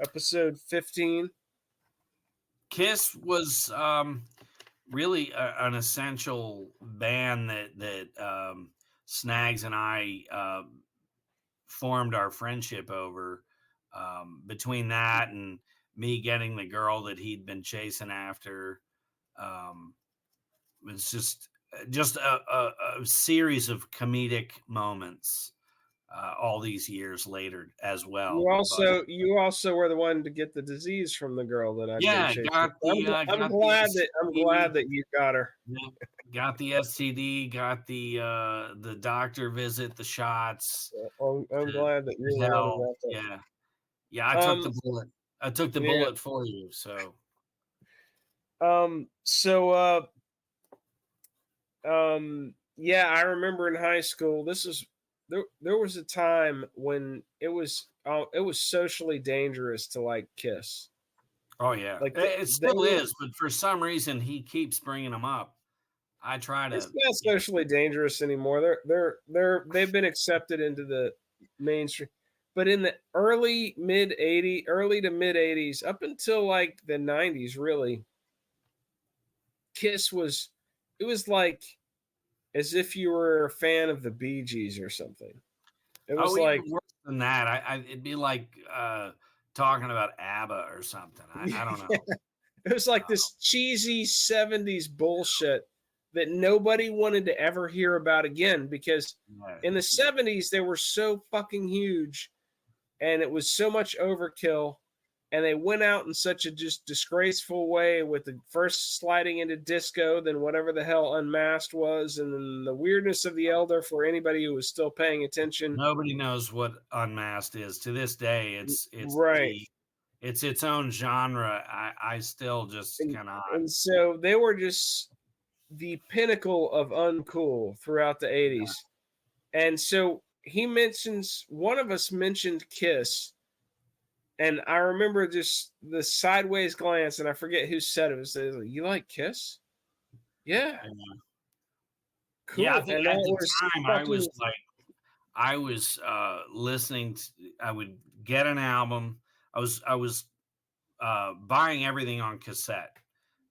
Episode 15. Kiss was really an essential band that Snags and I formed our friendship over. Between that and me getting the girl that he'd been chasing after, it's just a series of comedic moments. All these years later, as well. You also were the one to get the disease from the girl that I'd been Yeah, chasing. I'm got glad the that you got her. got the STD, got the doctor visit, the shots. I'm glad that you're the one who got that. Yeah, yeah. I took the bullet. I took the Yeah. bullet for you. So, yeah, I remember in high school. There was a time when it was socially dangerous to like Kiss. oh yeah, Like it still is, but for some reason he keeps bringing them up. I try to. It's not socially dangerous anymore. They've been accepted into the mainstream. But in the early to mid 80s, up until like the 90s, really, Kiss was like as if you were a fan of the Bee Gees or something. It was like even worse than that. It'd be like talking about ABBA or something. I don't know. It was like this cheesy 70s bullshit that nobody wanted to ever hear about again, because in the 70s they were so fucking huge and it was so much overkill, and they went out in such a just disgraceful way with the first sliding into disco, then whatever the hell Unmasked was, and then the weirdness of the Elder for anybody who was still paying attention. Nobody knows what Unmasked is to this day. It's right. It's its own genre. I still just cannot. And so they were just the pinnacle of uncool throughout the 80s. Yeah. And so one of us mentioned Kiss, and I remember just the sideways glance, and I forget who said it. It was like, you like Kiss? Yeah. Cool. Yeah, I think at the time I was listening to, I would get an album. I was buying everything on cassette.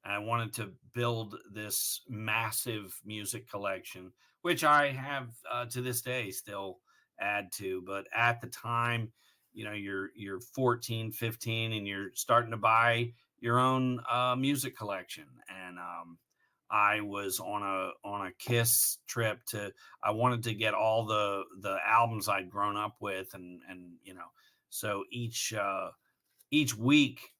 And I wanted to build this massive music collection, which I have to this day still add to. But at the time, you're 14, 15, and you're starting to buy your own music collection. And I was on a Kiss trip I wanted to get all the albums I'd grown up with, and so each week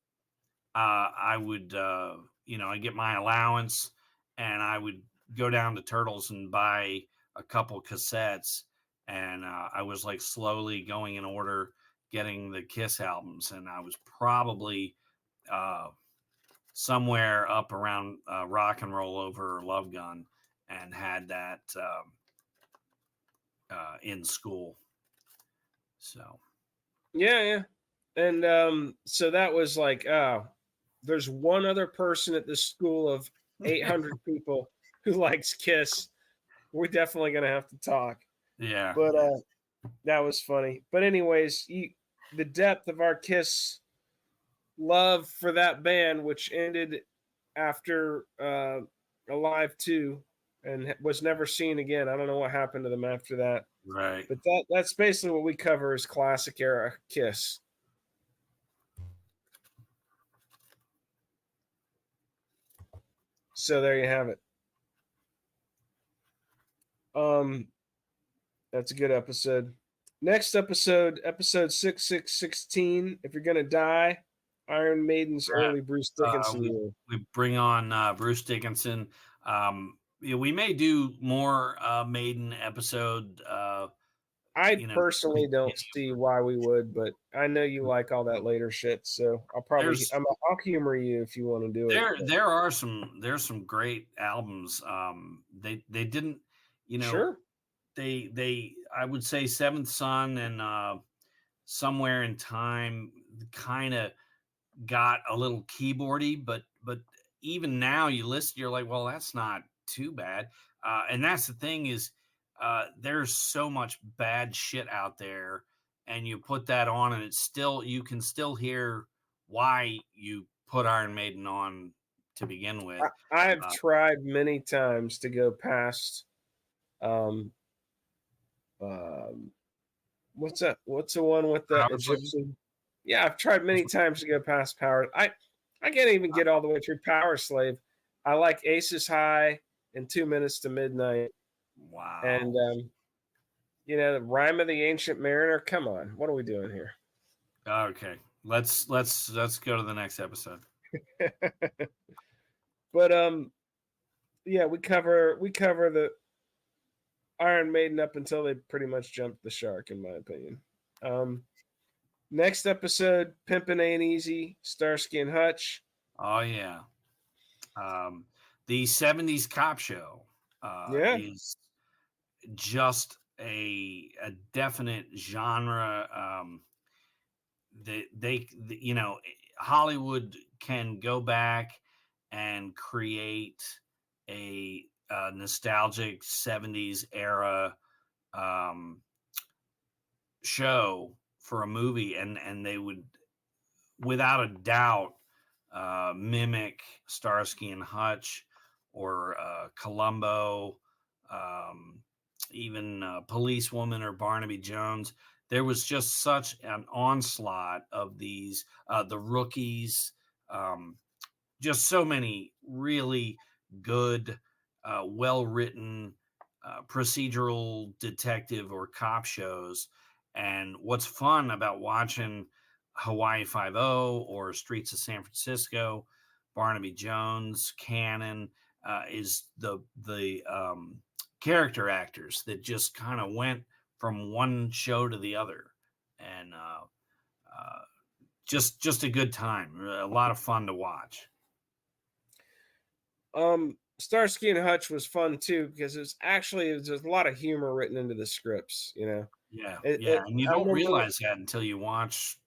I would I get my allowance, and I would go down to Turtles and buy a couple cassettes, and I was like slowly going in order getting the Kiss albums, and I was probably somewhere up around Rock and Roll Over Love Gun, and had that in school. So yeah. And so that was like, there's one other person at this school of 800 people who likes Kiss. We're definitely going to have to talk. Yeah. But that was funny. But anyways, the depth of our Kiss love for that band, which ended after Alive 2 and was never seen again. I don't know what happened to them after that. Right. But that's basically what we cover as classic era Kiss. So there you have it. That's a good episode. Next episode, episode 6616. If you're gonna die, Iron Maiden's early Bruce Dickinson we year. we bring on Bruce Dickinson. Yeah, we may do more Maiden episode. I You know, personally don't see why we would, but I know you like all that later shit, so there's I'll humor you if you want to do it. there's some great albums. They didn't, you know, Sure. they I would say Seventh Son and Somewhere in Time kind of got a little keyboardy, but even now you listen, you're like, well, that's not too bad. And that's the thing is, there's so much bad shit out there, and you put that on, and it's still you can still hear why you put Iron Maiden on to begin with. I've Uh, tried many times to go past um um what's that? What's the one with the Power Slave? Egyptian? Yeah, I've tried many times to go past Power. I can't even get all the way through Power Slave. I like Aces High and 2 Minutes to Midnight, and Wow. the Rhyme of the Ancient Mariner. Come on, what are we doing here? Okay, let's go to the next episode. But yeah, we cover the Iron Maiden up until they pretty much jumped the shark, in my opinion. Um, Next episode, Pimpin' Ain't Easy, Starsky and Hutch. Oh yeah. The 70s cop show Yeah, is just a definite genre. You know, Hollywood can go back and create a nostalgic 70s era um, show for a movie, and they would without a doubt mimic Starsky and Hutch or Columbo, um, even Policewoman or Barnaby Jones. There was just such an onslaught of these, the rookies, um, just so many really good, well written procedural detective or cop shows. And what's fun about watching Hawaii Five O or Streets of San Francisco, Barnaby Jones, Cannon, is the character actors that just kind of went from one show to the other, and just a good time, a lot of fun to watch. Starsky and Hutch was fun too because there's a lot of humor written into the scripts. Yeah, It, yeah, it and you I don't remember. realize that until you watch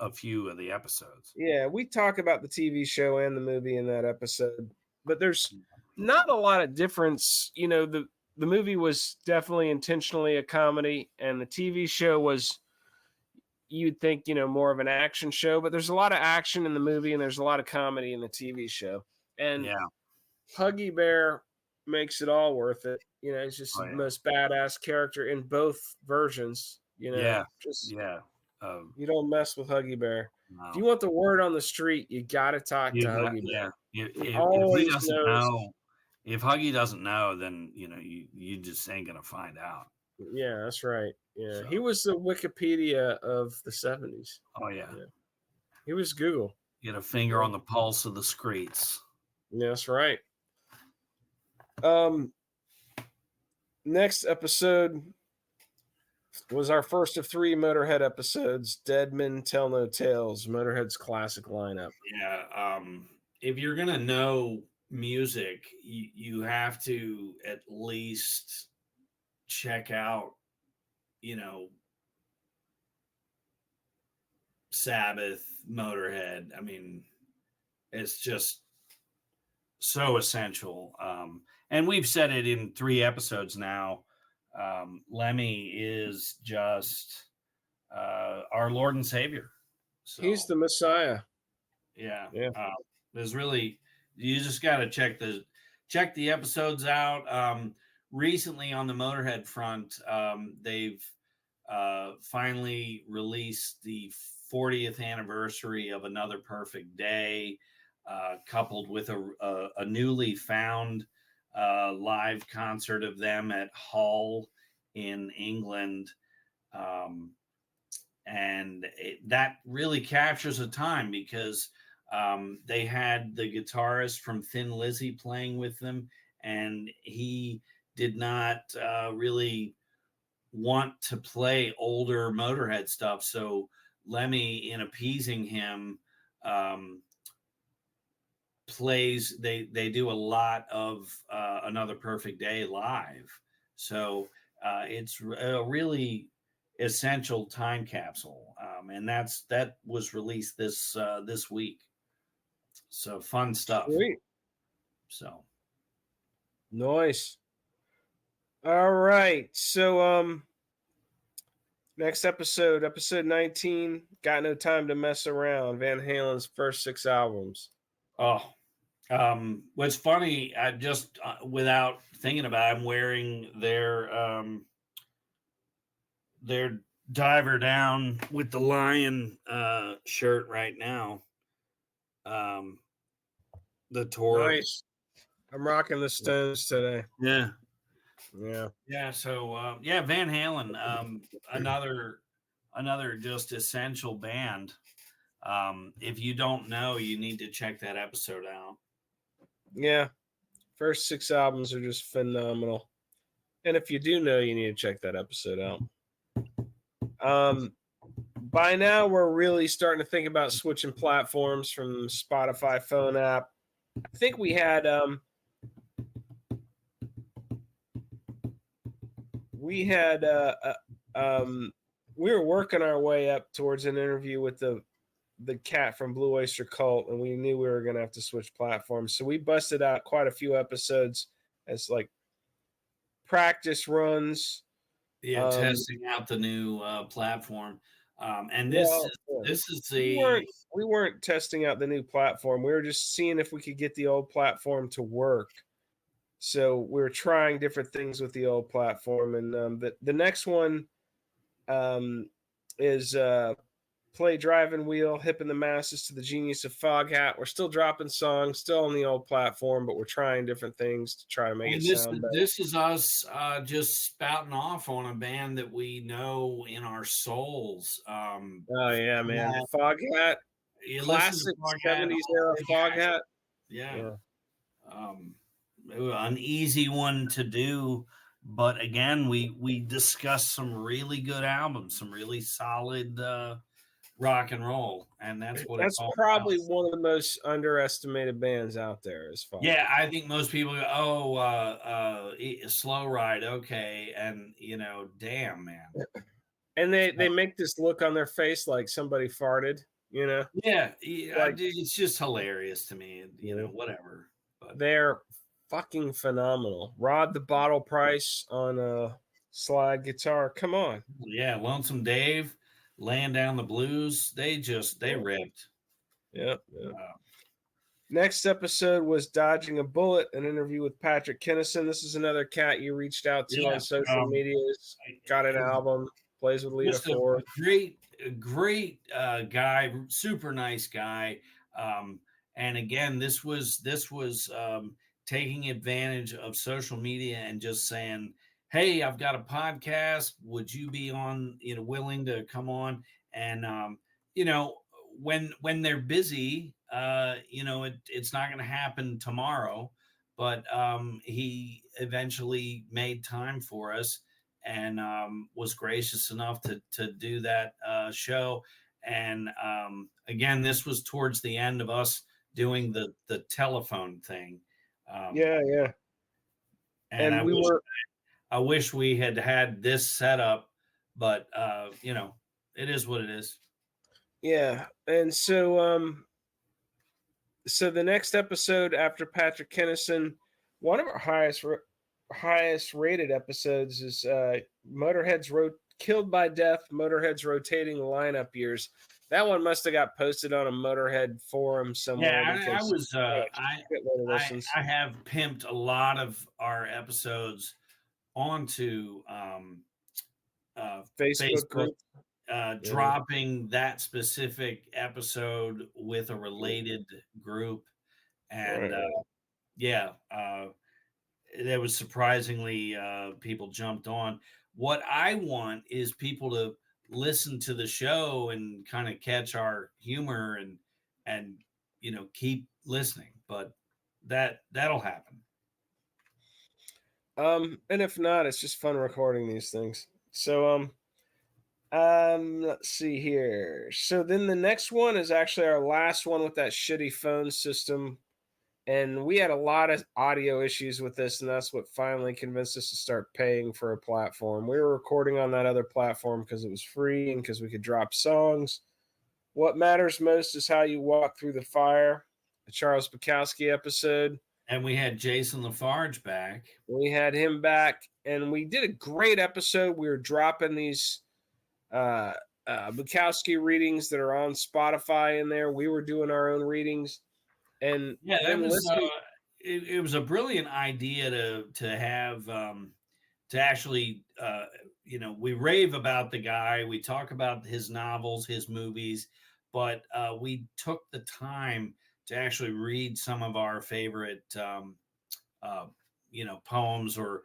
a few of the episodes. Yeah, we talk about the TV show and the movie in that episode, but there's not a lot of difference. The movie was definitely intentionally a comedy, and the TV show was, you'd think, more of an action show, but there's a lot of action in the movie and there's a lot of comedy in the TV show. And Yeah, Huggy Bear makes it all worth it. He's just oh the yeah, most badass character in both versions. yeah, Just yeah. Um, you don't mess with Huggy Bear. If you no, want the word on the street, you got to talk to you got Huggy yeah. Bear. He If he always doesn't knows. know, if Huggy doesn't know, then you just ain't gonna find out. Yeah, that's right. Yeah, So, he was the Wikipedia of the 70s. oh yeah, Yeah, he was Google. get a finger Yeah, on the pulse of the streets. yeah, that's right. Um, Next episode was our first of 3 Motorhead episodes. Dead Men Tell No Tales, Motorhead's classic lineup. Yeah, if you're gonna know music, you have to at least check out, you know, Sabbath, Motorhead. I mean, it's just so essential. And we've said it in 3 episodes now. Lemmy is just our Lord and Savior. He's So the Messiah. yeah, Yeah. there's really you just got to check the episodes out. Recently on the Motorhead front, they've finally released the 40th anniversary of Another Perfect Day, coupled with a newly found live concert of them at Hull in England. And that really captures a time because they had the guitarist from Thin Lizzy playing with them, and he did not really want to play older Motorhead stuff. So Lemmy, in appeasing him, um, plays. They do a lot of Another Perfect Day live. So it's a really essential time capsule, and that was released this week. So fun stuff. Sweet. So Nice. All right. So next episode, episode 19, Got No Time to Mess Around, Van Halen's first 6 albums. oh, what's funny? I just without thinking about it, I'm wearing their diver down with the lion shirt right now. The tour. Nice. I'm rocking the Stones today. Yeah. Yeah. So Van Halen, another just essential band. If you don't know, you need to check that episode out. Yeah. First 6 albums are just phenomenal. And if you do know, you need to check that episode out. By now, we're really starting to think about switching platforms from Spotify phone app. I think we had we were working our way up towards an interview with the cat from Blue Oyster Cult, and we knew we were going to have to switch platforms. So we busted out quite a few episodes as like practice runs. Yeah, testing out the new platform. And this is we weren't testing out the new platform. We were just seeing if we could get the old platform to work. So we were trying different things with the old platform, and the next one is Play Driving Wheel, Hipping the Masses to the Genius of Foghat. We're still dropping songs, still on the old platform, but we're trying different things to try to make it sound better. This is us just spouting off on a band that we know in our souls. Oh yeah, man. Foghat. Classic 70s era Foghat. Yeah. An easy one to do, but again, we discussed some really good albums, some really solid rock and roll, and that's probably one of the most underestimated bands out there as far. Yeah, I think most people go, Slow Ride, okay, and damn, man. And they make this look on their face like somebody farted, Yeah, it's just hilarious to me, whatever. But they're fucking phenomenal. Rod the Bottle Price on a slide guitar. Come on. Yeah, Lonesome Dave laying down the blues. They ripped. Yep. Next episode was Dodging a Bullet, an interview with Patrick Kinnison. This is another cat you reached out to on social media. Got an album, plays with Lita Ford. Great guy, super nice guy. And again, this was taking advantage of social media and just saying, hey, I've got a podcast. Would you be willing to come on? And, when they're busy, it's not going to happen tomorrow, but he eventually made time for us and was gracious enough to do that show. And again, this was towards the end of us doing the telephone thing. Yeah. And I wish we had this set up, but it is what it is. Yeah. And so the next episode after Patrick Kinnison, one of our highest rated episodes is Motorhead's Killed by Death, Motorhead's rotating lineup years. That one must have got posted on a Motorhead forum somewhere. Yeah, I have pimped a lot of our episodes onto Facebook group. Dropping that specific episode with a related group, and there was surprisingly people jumped on. what I want is people to listen to the show and kind of catch our humor and keep listening. But that'll happen. And if not, it's just fun recording these things. So let's see here. So then the next one is actually our last one with that shitty phone system. And we had a lot of audio issues with this, and that's what finally convinced us to start paying for a platform. We were recording on that other platform because it was free and because we could drop songs. What matters most is how you walk through the fire. The Charles Bukowski episode. And we had Jason Lafarge back. We had him back, and we did a great episode. We were dropping these Bukowski readings that are on Spotify in there. We were doing our own readings. And yeah, that was it was a brilliant idea to have to actually we rave about the guy, we talk about his novels, his movies, but we took the time to actually read some of our favorite poems or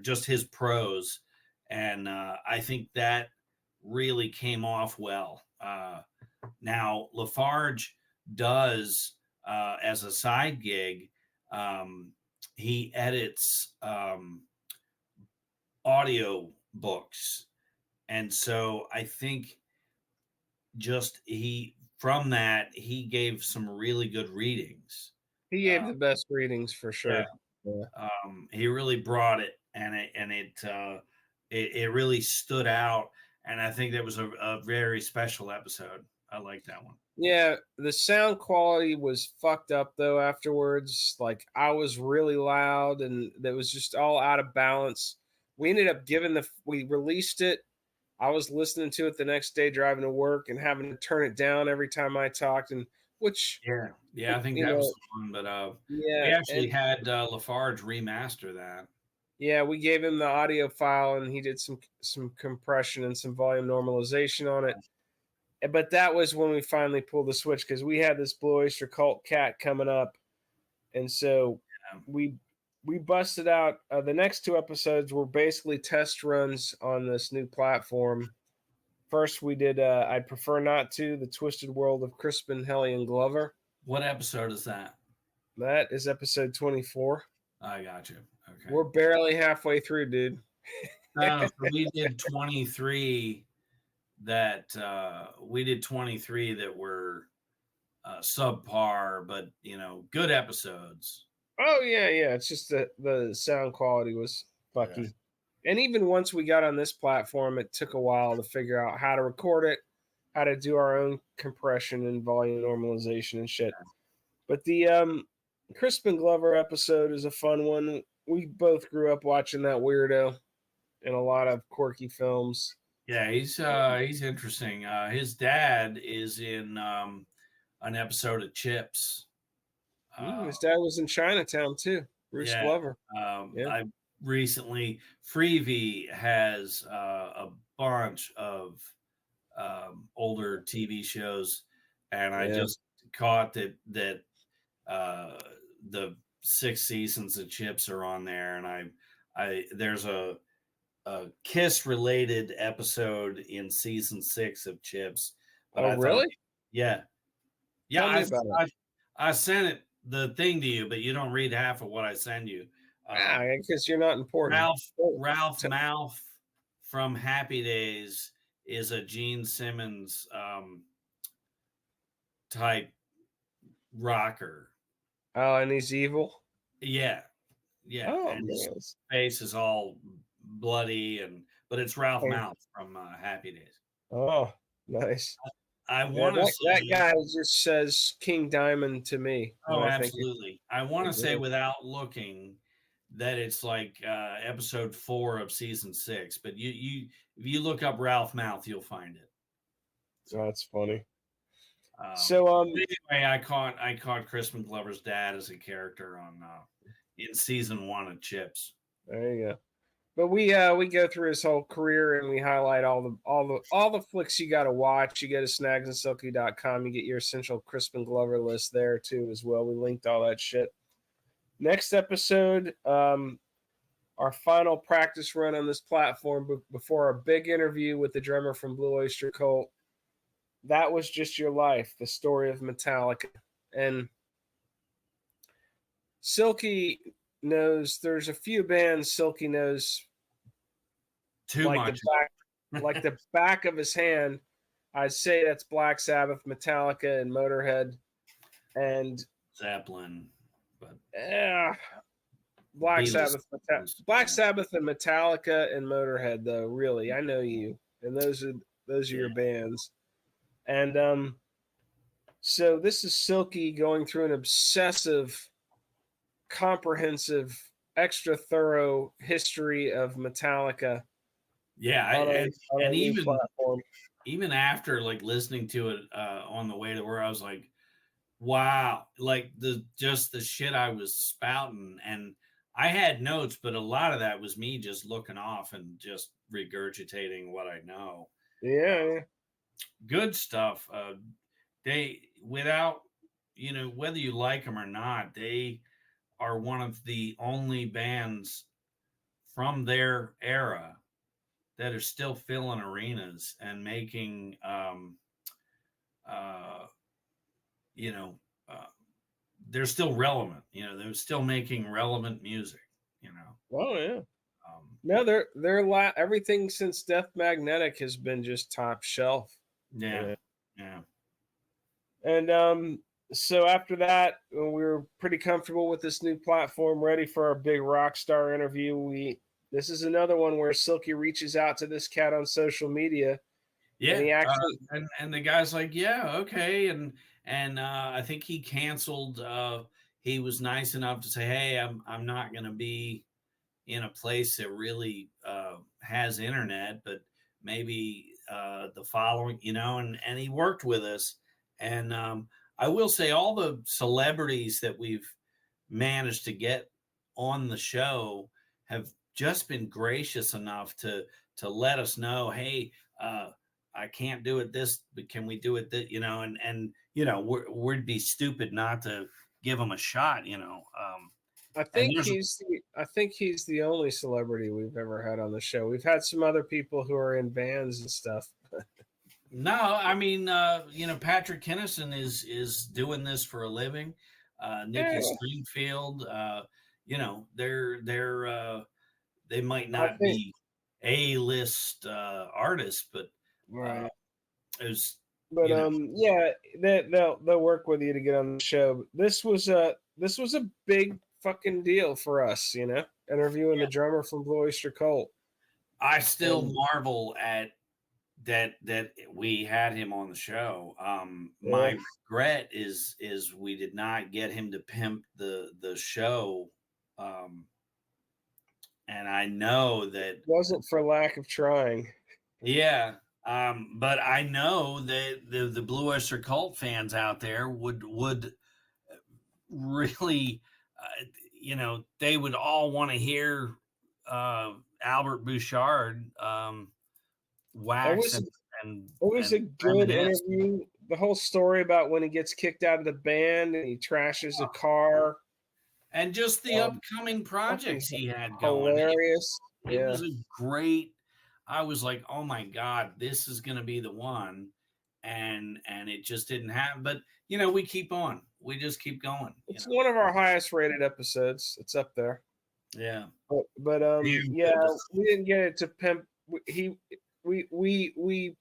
just his prose, and I think that really came off well. Now Lafarge does as a side gig, he edits audio books, and so I think he gave some really good readings. He gave the best readings for sure. Yeah. He really brought it, and it really stood out, and I think that was a very special episode. I like that one. Yeah, the sound quality was fucked up though afterwards. Like I was really loud and that was just all out of balance. We ended up we released it. I was listening to it the next day driving to work and having to turn it down every time I talked, and which I think that was fun, but we actually had Lafarge remaster that. Yeah, we gave him the audio file and he did some compression and some volume normalization on it. But that was when we finally pulled the switch because we had this Blue Oyster Cult cat coming up, and so we busted out. The next two episodes were basically test runs on this new platform. First, we did I'd Prefer Not To, The Twisted World of Crispin, Glover. What episode is that? That is episode 24. I got you. Okay. We're barely halfway through, dude. So we did 23 that were subpar, but good episodes. Oh yeah. It's just the sound quality was fucky. Yeah. And even once we got on this platform, it took a while to figure out how to record it, how to do our own compression and volume normalization and shit. But the Crispin Glover episode is a fun one. We both grew up watching that weirdo in a lot of quirky films. Yeah, he's interesting. His dad is in an episode of Chips. His dad was in Chinatown too. Bruce Glover. I recently, Freevee has a bunch of older TV shows, and I just caught that the 6 seasons of Chips are on there, and I there's a Kiss related episode in season 6 of Chips. But really? I sent the thing to you, but you don't read half of what I send you. Because you're not important. Ralph Mouth from Happy Days is a Gene Simmons type rocker. Oh, and he's evil? Yeah. Oh, and his face is all bloody, but it's Ralph Mouth from Happy Days. Oh, nice. I want to say that guy just says King Diamond to me. Oh, absolutely. I want to say without looking that it's like episode 4 of season 6, but if you look up Ralph Mouth, you'll find it. Oh, that's funny. Anyway, I caught Crispin Glover's dad as a character in season 1 of Chips. There you go. But we go through his whole career and we highlight all the flicks you got to watch. You go to snagsandsilky.com. You get your essential Crispin Glover list there too as well. We linked all that shit. Next episode, our final practice run on this platform before our big interview with the drummer from Blue Oyster Cult. That Was Just Your Life, the story of Metallica. And Silky knows, there's a few bands Silky knows Too like much. the back of his hand. I'd say that's Black Sabbath, Metallica, and Motorhead. And Zeppelin, but Black Beatles. Sabbath and Metallica and Motorhead, though. Really, I know you, and those are your bands. And so this is Silky going through an obsessive, comprehensive, extra thorough history of Metallica. Yeah, and even after like listening to it on the way to where I was like, wow, like the shit I was spouting, and I had notes, but a lot of that was me just looking off and just regurgitating what I know. Yeah. Good stuff. They, without, whether you like them or not, they are one of the only bands from their era that are still filling arenas and making, they're still relevant. They're still making relevant music. Oh yeah. No, they're everything since Death Magnetic has been just top shelf. Yeah. And so after that, when we were pretty comfortable with this new platform, ready for our big rock star interview, this is another one where Silky reaches out to this cat on social media. Yeah, and he actually and the guy's like, yeah, okay, and I think he canceled. He was nice enough to say, hey, I'm not going to be in a place that really has internet, but maybe the following, and he worked with us. And I will say all the celebrities that we've managed to get on the show have just been gracious enough to let us know, hey, I can't do it this, but can we do it that, and we'd be stupid not to give them a shot, I think he's the only celebrity we've ever had on the show. We've had some other people who are in bands and stuff. No, I mean, Patrick Kennison is doing this for a living. Nikki Stringfield, they might not be A-list artists, but right. Yeah, they'll work with you to get on the show. This was a big fucking deal for us, interviewing the drummer from Blue Oyster Cult. I still marvel at that we had him on the show. My regret is we did not get him to pimp the show. And I know that it wasn't for lack of trying. Yeah. But I know that the Blue Oyster Cult fans out there would really, they would all want to hear Albert Bouchard wax it was a good interview. The whole story about when he gets kicked out of the band and he trashes a car, and just the upcoming projects he had going. Hilarious. It was a great. I was like, oh my God, this is going to be the one. And it just didn't happen. But, we keep on. We just keep going. It's one of our highest rated episodes. It's up there. Yeah. But we didn't get it to pimp. We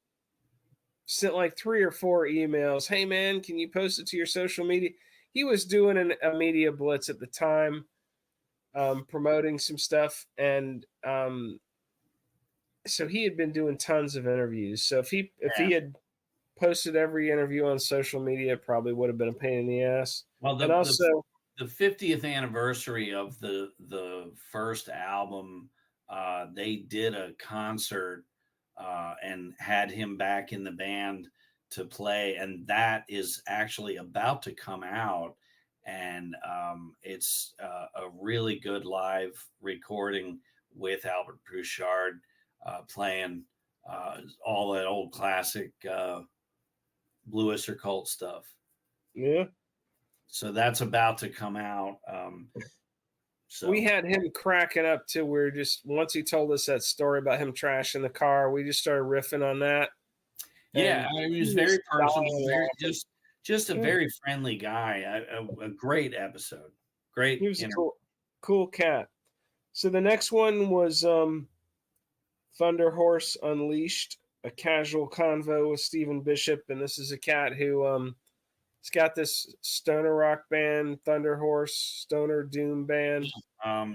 sent like 3 or 4 emails. Hey man, can you post it to your social media? He was doing a media blitz at the time, promoting some stuff. And, so he had been doing tons of interviews. So if he had posted every interview on social media, it probably would have been a pain in the ass. Well, the 50th anniversary of the first album, they did a concert and had him back in the band to play, and that is actually about to come out. And it's a really good live recording with Albert Bouchard playing all that old classic Blue Oyster Cult stuff. Yeah. So that's about to come out. So we had him cracking up too. We were just once he told us that story about him trashing the car, we just started riffing on that. yeah, And I mean, he was he very personable, dying very laughing. just a Yeah, very friendly guy. A great episode, great he was a interview. cool cat. So the next one was Thunder Horse Unleashed, a casual convo with Stephen Bishop, and this is a cat who he's got this stoner rock band, Thunder Horse Stoner Doom band.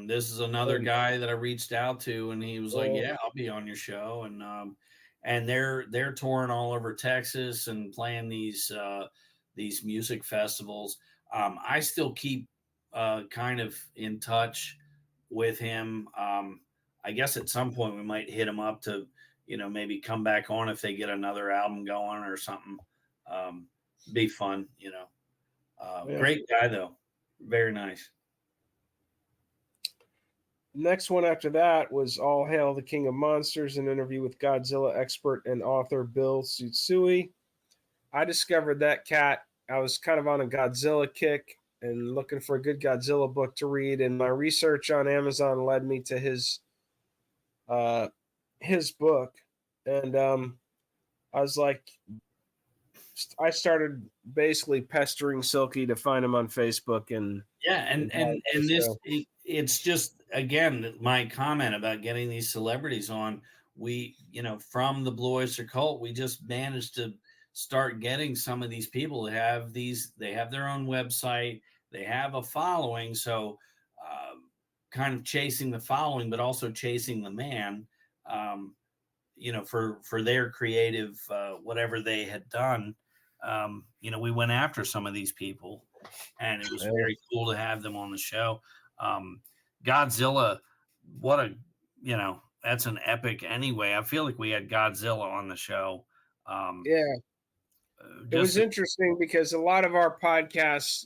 This is another And, guy that I reached out to, and he was like, uh, "Yeah, I'll be on your show." And they're touring all over Texas and playing these music festivals. I still keep kind of in touch with him. I guess at some point we might hit him up to, maybe come back on if they get another album going or something. Be fun. yeah. Great guy though, very nice. Next one after that was All Hail the King of Monsters, an interview with Godzilla expert and author Bill Tsutsui. I discovered that cat. I was kind of on a Godzilla kick and looking for a good Godzilla book to read, and my research on Amazon led me to uh, his book, and I was like, I started basically pestering Silky to find him on Facebook, and Yeah, and this so it's just again my comment about getting these celebrities on. We, from the Blue Oyster Cult, we just managed to start getting some of these people that have these. They have their own website. They have a following, so kind of chasing the following, but also chasing the man. Um, for their creative whatever they had done. We went after some of these people, and it was very cool to have them on the show. Godzilla, what a that's an epic. Anyway, I feel like we had Godzilla on the show. yeah, it was Just interesting because a lot of our podcasts,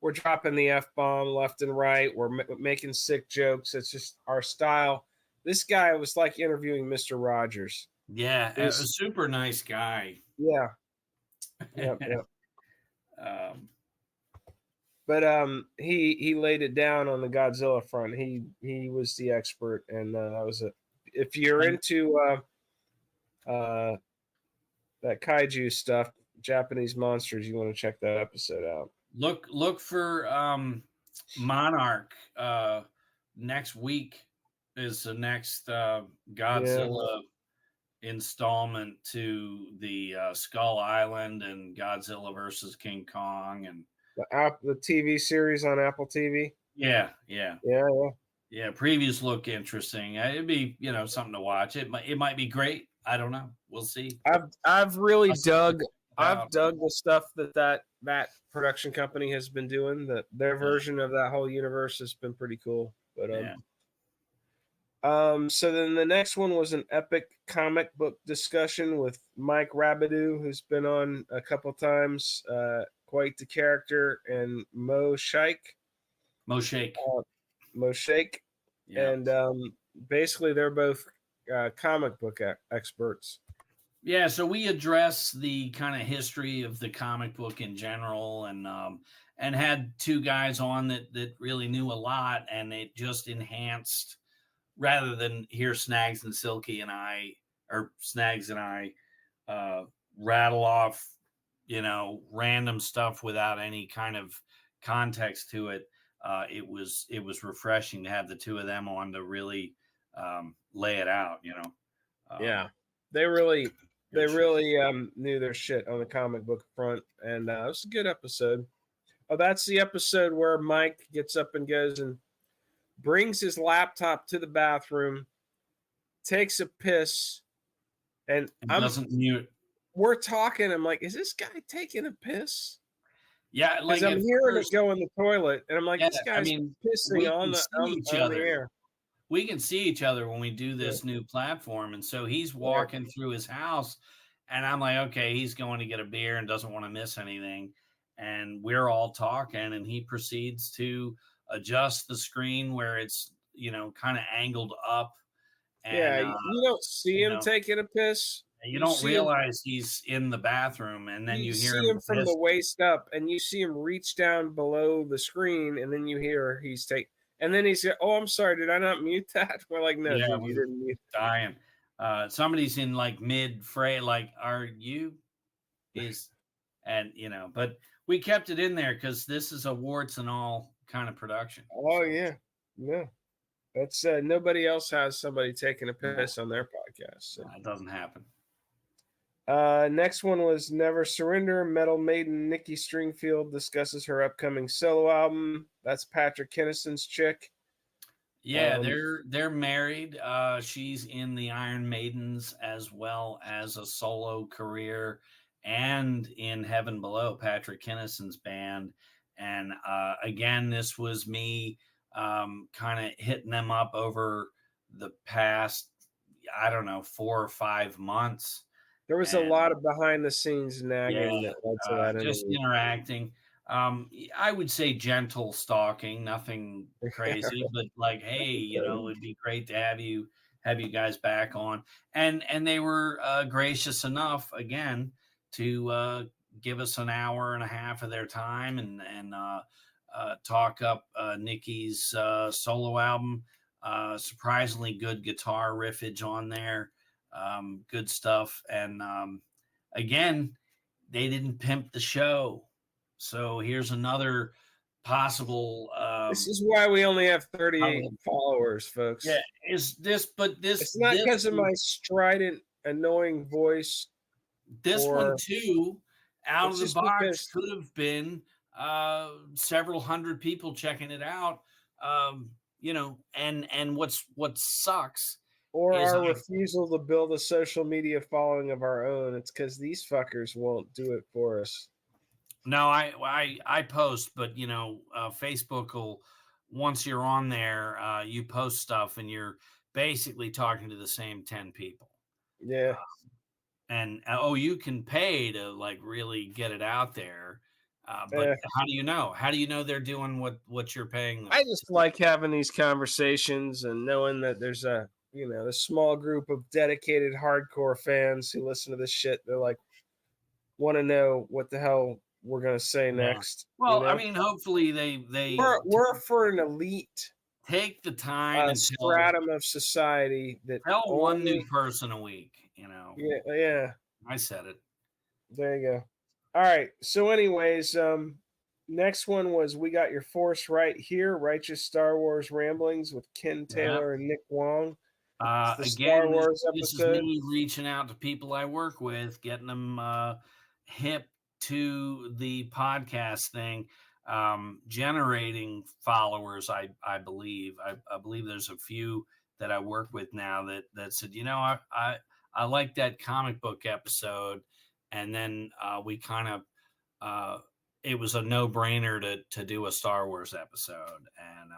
we're dropping the F bomb left and right. We're making sick jokes. It's just our style. This guy was like interviewing Mr. Rogers. yeah, It a was, super nice guy. yeah, yeah, yeah. um, But he laid it down on the Godzilla front. He was the expert, and that was it. If you're and into uh, that kaiju stuff, Japanese monsters, you want to check that episode out. look for Monarch. Next week is the next Yeah, Godzilla installment to the Skull Island and Godzilla versus King Kong, and the TV series on Apple TV. yeah, Yeah, yeah. previews look interesting. It'd be something to watch. It might be great. I don't know. We'll see. I've really I'll see what dug. it's I've about. dug the stuff that production company has been doing. That their version of that whole universe has been pretty cool. But Yeah. So then the next one was an epic comic book discussion with Mike Rabidou, who's been on a couple times. Quite the character, and Mo Shaikh. Moshe. Mo Shaikh, Yeah. and basically they're both comic book experts. Yeah, so we address the kind of history of the comic book in general, and had two guys on that really knew a lot, and it just enhanced rather than hear Snags and Silky and I or Snags and I rattle off random stuff without any kind of context to it. It was refreshing to have the two of them on to really lay it out. Yeah, they really Good shit. knew their shit on the comic book front, and it was a good episode. Oh, that's the episode where Mike gets up and goes and brings his laptop to the bathroom, takes a piss, and Doesn't mute. we're talking. I'm like, is this guy taking a piss? Yeah, Because like I'm at hearing first, it go in the toilet, and I'm like, yeah, this I guy's mean, pissing we on can the see each on the other. air. We can see each other when we do Yeah. this new platform. And so he's Yeah. walking through his house, and I'm like, okay, he's going to get a beer and doesn't want to miss anything. And we're all talking, and he proceeds to adjust the screen where it's, kind of angled up. And, Yeah, you don't see him taking a piss. you don't see him, realize he's in the bathroom, and then you hear see him him from the waist up, and you see him reach down below the screen, and then you hear he's take. And then he said, "Oh, I'm sorry. Did I not mute that?" We're like, "No, Yeah, dude, you we're didn't mute." dying. Somebody's in like mid fray, like, are you? Is and but we kept it in there because this is a warts and all kind of production. Oh So yeah, no. That's nobody else has somebody taking a no, piss on their podcast. So. it doesn't happen. Next one was Never Surrender. Metal maiden Nikki Stringfield discusses her upcoming solo album. That's Patrick Kennison's chick. Yeah, they're married. She's in the Iron Maidens as well as a solo career, and in Heaven Below, Patrick Kennison's band. And again, this was me kind of hitting them up over the past, I don't know, 4 or 5 months. There was a And lot of behind the scenes yeah, nagging that led to that just interview. interacting. I would say gentle stalking, nothing crazy, but like, hey, it'd be great to have you guys back on. And they were gracious enough again to give us an hour and a half of their time and talk up Nikki's solo album. Surprisingly good guitar riffage on there, good stuff, and again, they didn't pimp the show. So here's another possible. This is why we only have 38 followers, folks. Yeah, is this? But this. It's not this because of one- my strident, annoying voice. This or- one too, out It's of the just box, because- could have been several hundred people checking it out. And what sucks. Or is our I- refusal to build a social media following of our own. It's because these fuckers won't do it for us. No, I post, but Facebook will, once you're on there, you post stuff and you're basically talking to the same 10 people. Yeah. And you can pay to like really get it out there. But Yeah. how do you know? How do you know they're doing what you're paying them? I just like having these conversations and knowing that there's a small group of dedicated hardcore fans who listen to this shit. They're like, want to know what the hell we're gonna say next. Well, I mean, hopefully they we're for an elite take the time and stratum of society that tell one new person a week. Yeah. I said it. There you go. All right. So, anyways, next one was We Got Your Force Right Here, Righteous Star Wars Ramblings with Ken Taylor and Nick Wong. Again, Star Wars this is episode. me reaching out to people I work with, getting them hip to the podcast thing, generating followers. I believe there's a few that I work with now that said, I like that comic book episode, and then we kind of it was a no-brainer to do a Star Wars episode, and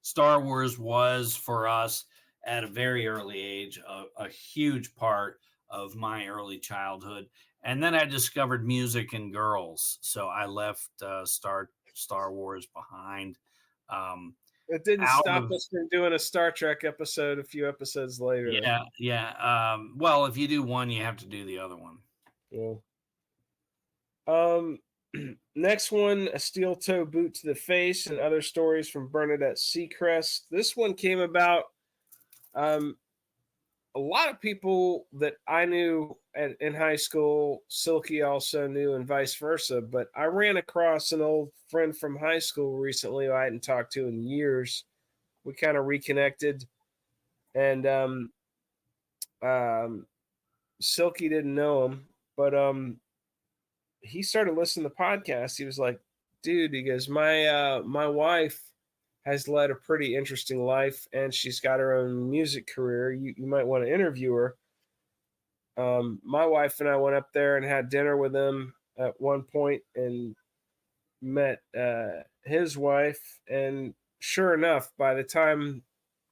Star Wars was for us at a very early age a huge part of my early childhood. And then I discovered music and girls, so I left Star Wars behind. It didn't stop us from doing a Star Trek episode a few episodes later. Yeah. Well, if you do one, you have to do the other one. Yeah. Next one, A Steel Toe Boot to the Face and Other Stories from Bernadette Seacrest. This one came about. A lot of people that I knew in high school, Silky also knew, and vice versa. But I ran across an old friend from high school recently who I hadn't talked to in years. We kind of reconnected, and Silky didn't know him, but he started listening to podcasts. He was like, "Dude," he goes, my wife has led a pretty interesting life, and she's got her own music career. You might want to interview her." My wife and I went up there and had dinner with him at one point and met his wife. And sure enough, by the time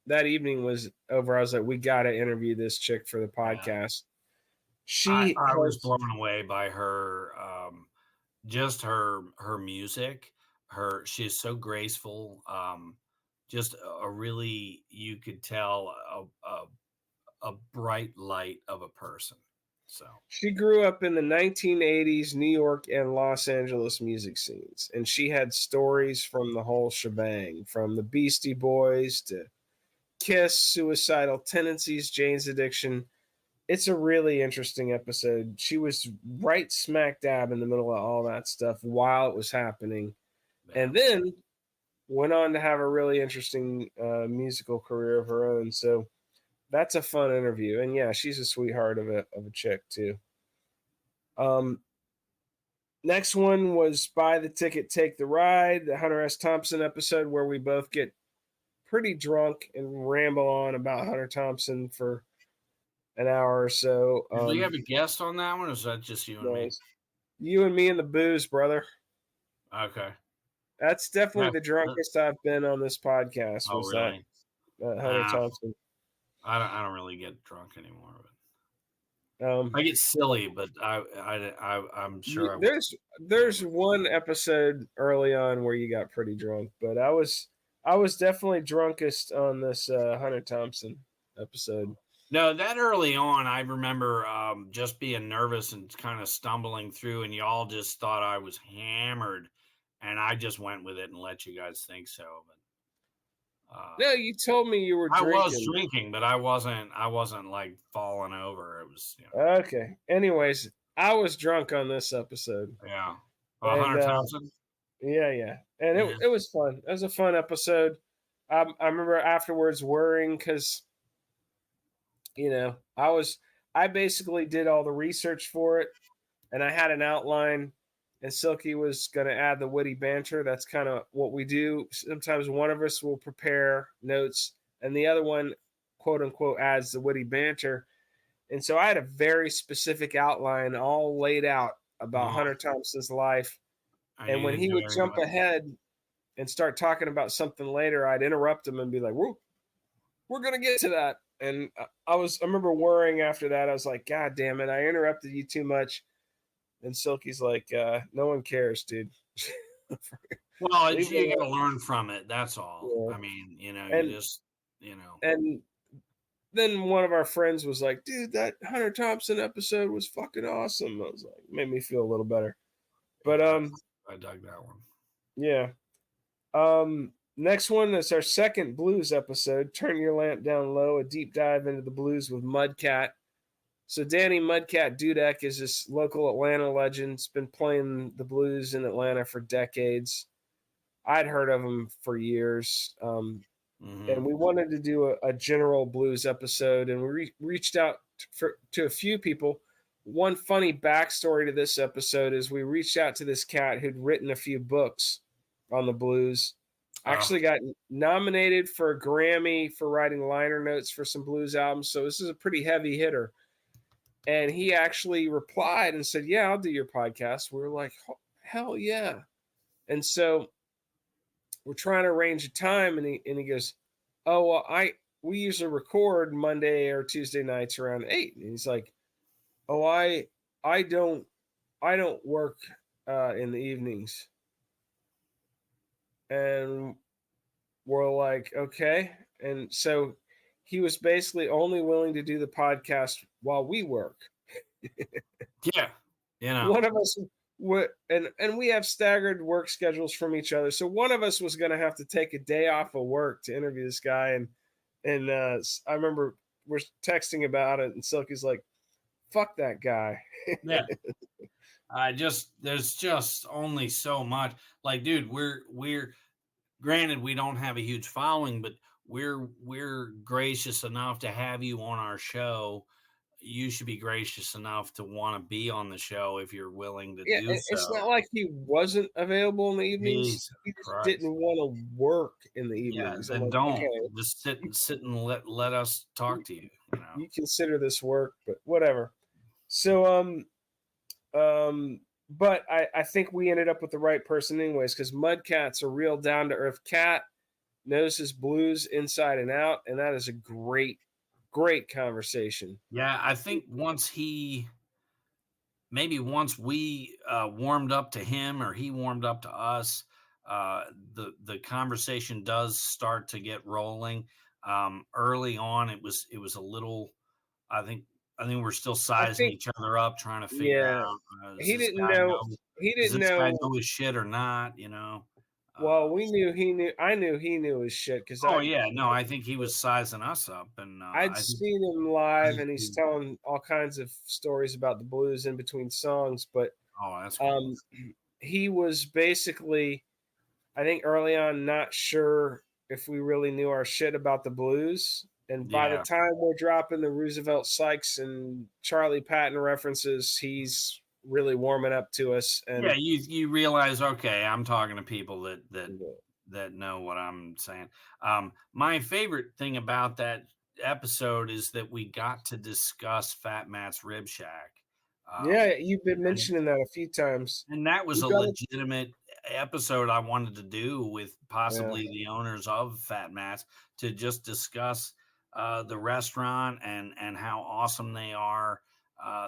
that evening was over, I was like, we got to interview this chick for the podcast. I was blown away by her, just her music. She's so graceful. Just a really, you could tell a bright light of a person. So she grew up in the 1980s New York and Los Angeles music scenes, and she had stories from the whole shebang, from the Beastie Boys to Kiss, Suicidal Tendencies, Jane's Addiction. It's a really interesting episode. She was right smack dab in the middle of all that stuff while it was happening, yeah. and then went on to have a really interesting musical career of her own. So that's a fun interview, and yeah, she's a sweetheart of a chick too. Um, Next one was Buy the Ticket, Take the Ride, the Hunter S. Thompson episode where we both get pretty drunk and ramble on about Hunter Thompson for an hour or so. Did we have a guest on that one, or is that just you and me? You and me and the booze, brother. Okay. That's definitely the drunkest I've been on this podcast. Oh, Was really? that Hunter Thompson? I don't really get drunk anymore. But I get silly, but I'm sure there's one episode early on where you got pretty drunk, but I was definitely drunkest on this Hunter Thompson episode. No, that early on, I remember just being nervous and kind of stumbling through, and y'all just thought I was hammered, and I just went with it and let you guys think so. But no, you told me you were drinking. I was drinking, but I wasn't like falling over. It was okay. Anyways, I was drunk on this episode. Yeah. Hunter Thompson? Yeah. And it was fun. It was a fun episode. I remember afterwards worrying because I basically did all the research for it, and I had an outline, and Silky was going to add the witty banter. That's kind of what we do. Sometimes one of us will prepare notes, and the other one, quote unquote, adds the witty banter. And so I had a very specific outline all laid out about Hunter Thompson's life. And when he would jump ahead and start talking about something later, I'd interrupt him and be like, we're going to get to that. And I remember worrying after that. I was like, God damn it, I interrupted you too much. And Silky's like, no one cares, dude. Well, you got to learn from it. That's all. Yeah. I mean, And then one of our friends was like, dude, that Hunter Thompson episode was fucking awesome. I was like, made me feel a little better. But I dug that one. Yeah. Next one is our second blues episode, Turn Your Lamp Down Low, a deep dive into the blues with Mudcat. So Danny Mudcat Dudek is this local Atlanta legend. He's been playing the blues in Atlanta for decades. I'd heard of him for years. And we wanted to do a general blues episode, and we reached out to a few people. One funny backstory to this episode is we reached out to this cat who'd written a few books on the blues. Actually got nominated for a Grammy for writing liner notes for some blues albums. So this is a pretty heavy hitter. And he actually replied and said, yeah, I'll do your podcast. We were like, hell yeah. And so we're trying to arrange a time, and he goes, oh, well, we usually record Monday or Tuesday nights around 8. And he's like, oh, I don't work in the evenings. And we're like, okay. And so he was basically only willing to do the podcast while we work. Yeah. One of us and we have staggered work schedules from each other. So one of us was going to have to take a day off of work to interview this guy. And I remember we're texting about it, and Silky's like, fuck that guy. Yeah. There's just only so much. Like, dude, we're granted we don't have a huge following, but we're gracious enough to have you on our show. You should be gracious enough to want to be on the show if you're willing to do so. It's not like he wasn't available in the evenings. Jesus he just Christ. Didn't want to work in the evenings. Yeah, then don't. Okay. Just sit and let us talk to you. You consider this work, but whatever. So but I think we ended up with the right person anyways, because Mudcat's a real down to earth cat, knows his blues inside and out, and that is a great conversation. Yeah, I think once we warmed up to him or he warmed up to us, the conversation does start to get rolling. Early on, it was a little, I think I think we're still I sizing think, each other up, trying to figure yeah, out does he this didn't guy know. know? He Does didn't this guy know. know his shit or not? Well, we knew he knew. I knew he knew his shit because Oh yeah, no, I think he was sizing us up, and I'd I think seen him I live, think and he's telling all kinds of stories about the blues in between songs. But oh, that's cool. um, he was basically, I think, early on, not sure if we really knew our shit about the blues. And by the Yeah, time we're dropping the Roosevelt Sykes and Charlie Patton references, he's really warming up to us. yeah, And you realize, okay, I'm talking to people that know what I'm saying. My favorite thing about that episode is that we got to discuss Fat Matt's Rib Shack. yeah, you've been And mentioning that a few times. and that was You a got it. legitimate episode I wanted to do with Yeah. possibly the owners of Fat Matt's to just discuss the restaurant and how awesome they are,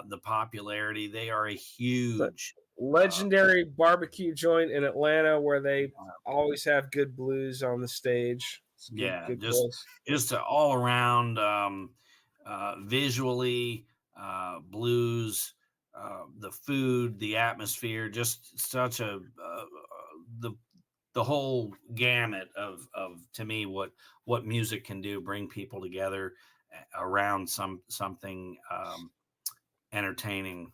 the popularity. They are a huge Legendary barbecue joint in Atlanta where they always have good blues on the stage. It's a yeah, good just place. just a all around visually blues, the food, the atmosphere, just such a the the whole gamut of to me what music can do, bring people together around something entertaining,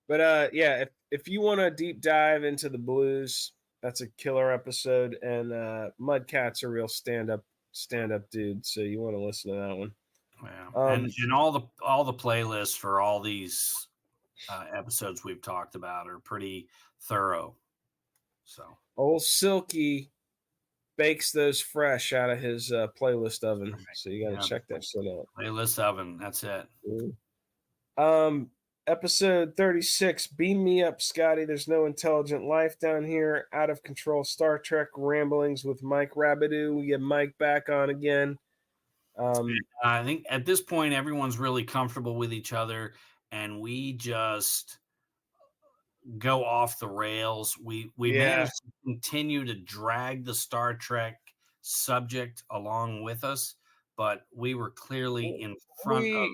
But yeah, if you want to deep dive into the blues, that's a killer episode. And Mudcat's a real stand up dude, so you want to listen to that one. Yeah, Um, and all the playlists for all these episodes we've talked about are pretty thorough. So Old Silky bakes those fresh out of his playlist oven, right. so you got to Yeah, check that shit out. playlist oven. That's it. Um, Episode 36. Beam me up, Scotty. There's no intelligent life down here. Out of control Star Trek ramblings with Mike Rabideau. We get Mike back on again. I think at this point everyone's really comfortable with each other, and we just go off the rails. We Yeah, managed to continue to drag the Star Trek subject along with us, but we were clearly in front of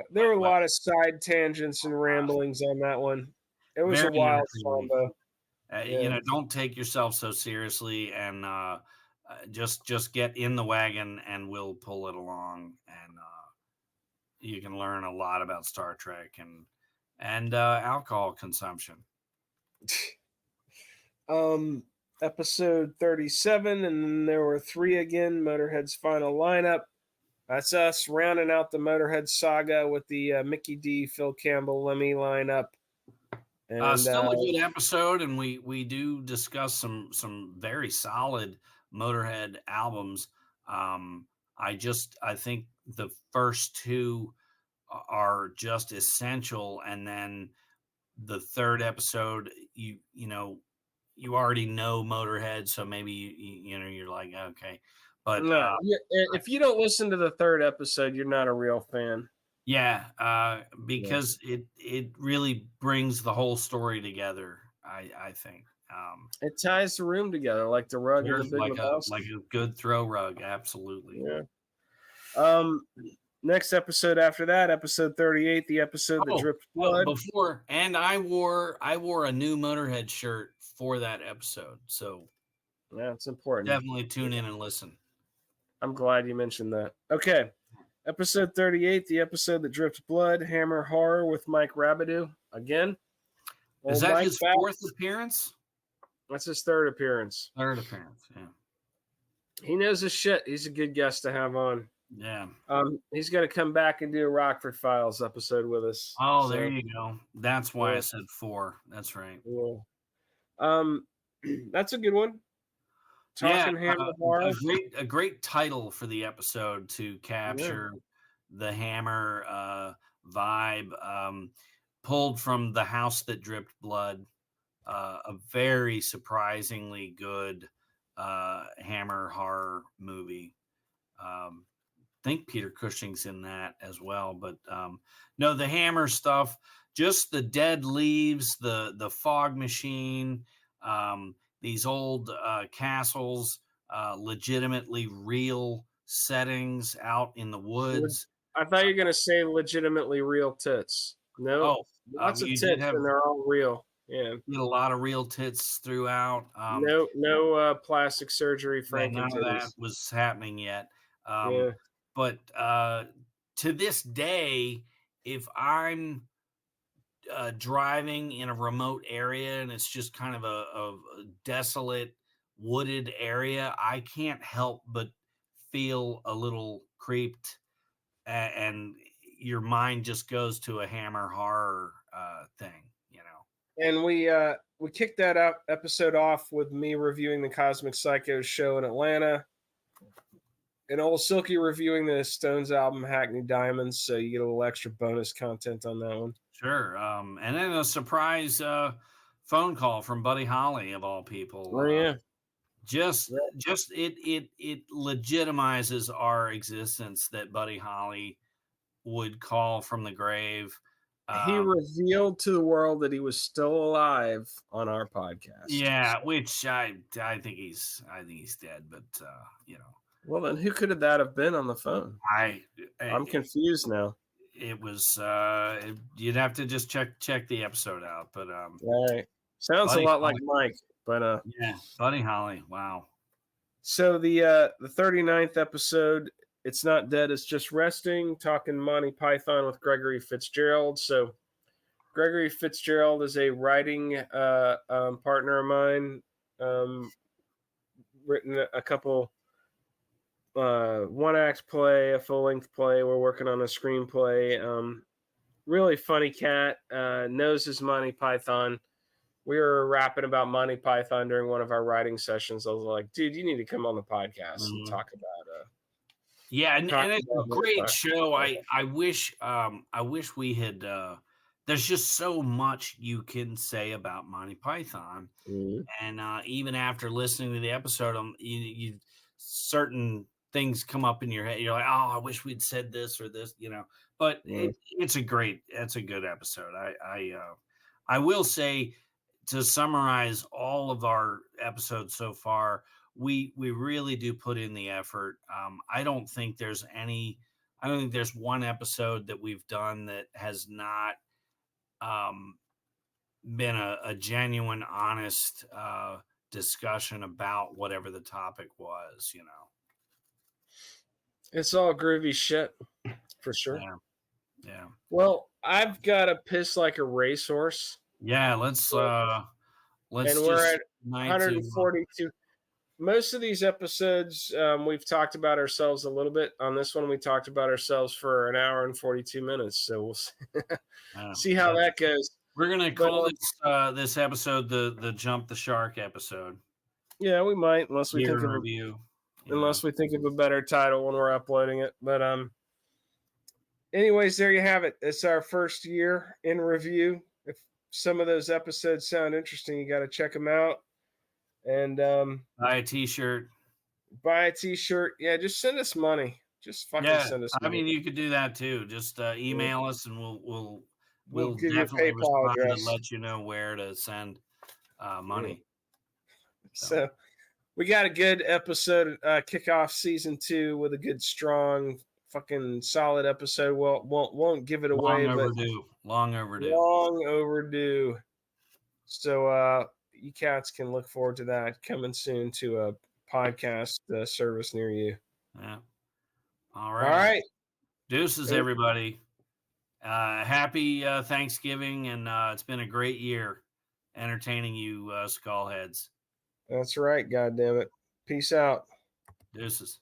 there were a like lot of side tangents and ramblings on that one. It was a very wild entertaining. combo. Yeah. Don't take yourself so seriously, and just get in the wagon, and we'll pull it along, and you can learn a lot about Star Trek and alcohol consumption. Episode 37, and then there were three again. Motorhead's final lineup. That's us rounding out the Motorhead saga with the Mickey D, Phil Campbell, Lemmy lineup. And Still a good episode, and we do discuss some very solid Motorhead albums. I think the first two are just essential, and then the third episode, you already know Motorhead, so maybe you're like, okay, but no, if you don't listen to the third episode, you're not a real fan. yeah, because it really brings the whole story together. I think It ties the room together like the rug in the Big like Lebowski. a good throw rug, absolutely. Yeah. Next episode after that, episode 38, the episode that dripped blood. Before, and I wore a new Motorhead shirt for that episode, so yeah, it's important. definitely tune in and listen. I'm glad you mentioned that. Okay. Episode 38, the episode that dripped blood, Hammer Horror with Mike Rabideau. Again. Is that his fourth appearance? That's his third appearance. Third appearance, yeah. He knows his shit. He's a good guest to have on. Yeah. He's going to come back and do a Rockford Files episode with us. Oh, there you go. That's why I said 4. That's right. Yeah. That's a good one. Talking Hammer Horror. A great title for the episode to capture the Hammer vibe. Pulled from The House That Dripped Blood, a very surprisingly good Hammer horror movie. Think Peter Cushing's in that as well, but no, the Hammer stuff, just the dead leaves, the fog machine, these old castles, legitimately real settings out in the woods. I thought you were gonna say legitimately real tits. No, Oh, lots of you did tits, have and they're all real. Yeah, a lot of real tits throughout. no plastic surgery, Yeah, Franken none of that titties. was happening yet. Um, Yeah, but to this day, if I'm driving in a remote area and it's just kind of a desolate wooded area, I can't help but feel a little creeped, and your mind just goes to a Hammer horror thing, you know. and we kicked that up episode off with me reviewing the Cosmic Psycho show in Atlanta, and Ol Silky reviewing the Stones album Hackney Diamonds. So you get a little extra bonus content on that one. Sure. And then a surprise phone call from Buddy Holly of all people. Oh yeah, Just it legitimizes our existence that Buddy Holly would call from the grave. he revealed to the world that he was still alive on our podcast. Yeah, which I think he's dead, but you know, Well, then who could that have been on the phone? I I'm confused now. it was you'd have to just check the episode out, but All right, sounds a Buddy lot like Holly, Mike, but yeah, Buddy Holly, wow. so the 39th episode, it's not dead, it's just resting. Talking Monty Python with Gregory Fitzgerald. So Gregory Fitzgerald is a writing partner of mine. Written a couple one act play, a full length play. We're working on a screenplay. Really funny cat. Knows his Monty Python. We were rapping about Monty Python during one of our writing sessions. I was like, dude, you need to come on the podcast and talk about yeah, and it's a great show. Python. I wish we had there's just so much you can say about Monty Python. And even after listening to the episode, you certain things come up in your head. You're like, oh, I wish we'd said this or this, you know. But it's a good episode. I will say, to summarize all of our episodes so far, we really do put in the effort. I don't think there's one episode that we've done that has not been a genuine, honest discussion about whatever the topic was, you know. It's all groovy shit, for sure. Yeah. Well, I've got to piss like a racehorse. Yeah, let's and we're at 142. Most of these episodes, we've talked about ourselves a little bit. On this one, we talked about ourselves for an hour and 42 minutes. So we'll see how that goes. We're gonna call this episode the Jump the Shark episode. Yeah, we might, unless we think of a better title when we're uploading it. But anyways, there you have it. It's our first year in review. If some of those episodes sound interesting, you got to check them out. And buy a t-shirt. Yeah, just send us money. Just fucking send us money. I mean, you could do that too. Just email us, and we'll give definitely you a PayPal respond address and let you know where to send money. So we got a good episode, kickoff season 2 with a good, strong, fucking solid episode. Well, won't give it away. Long overdue. So you cats can look forward to that coming soon to a podcast service near you. Yeah. All right. Deuces, everybody. Happy Thanksgiving, and it's been a great year entertaining you skullheads. That's right, goddammit. Peace out. Deuces.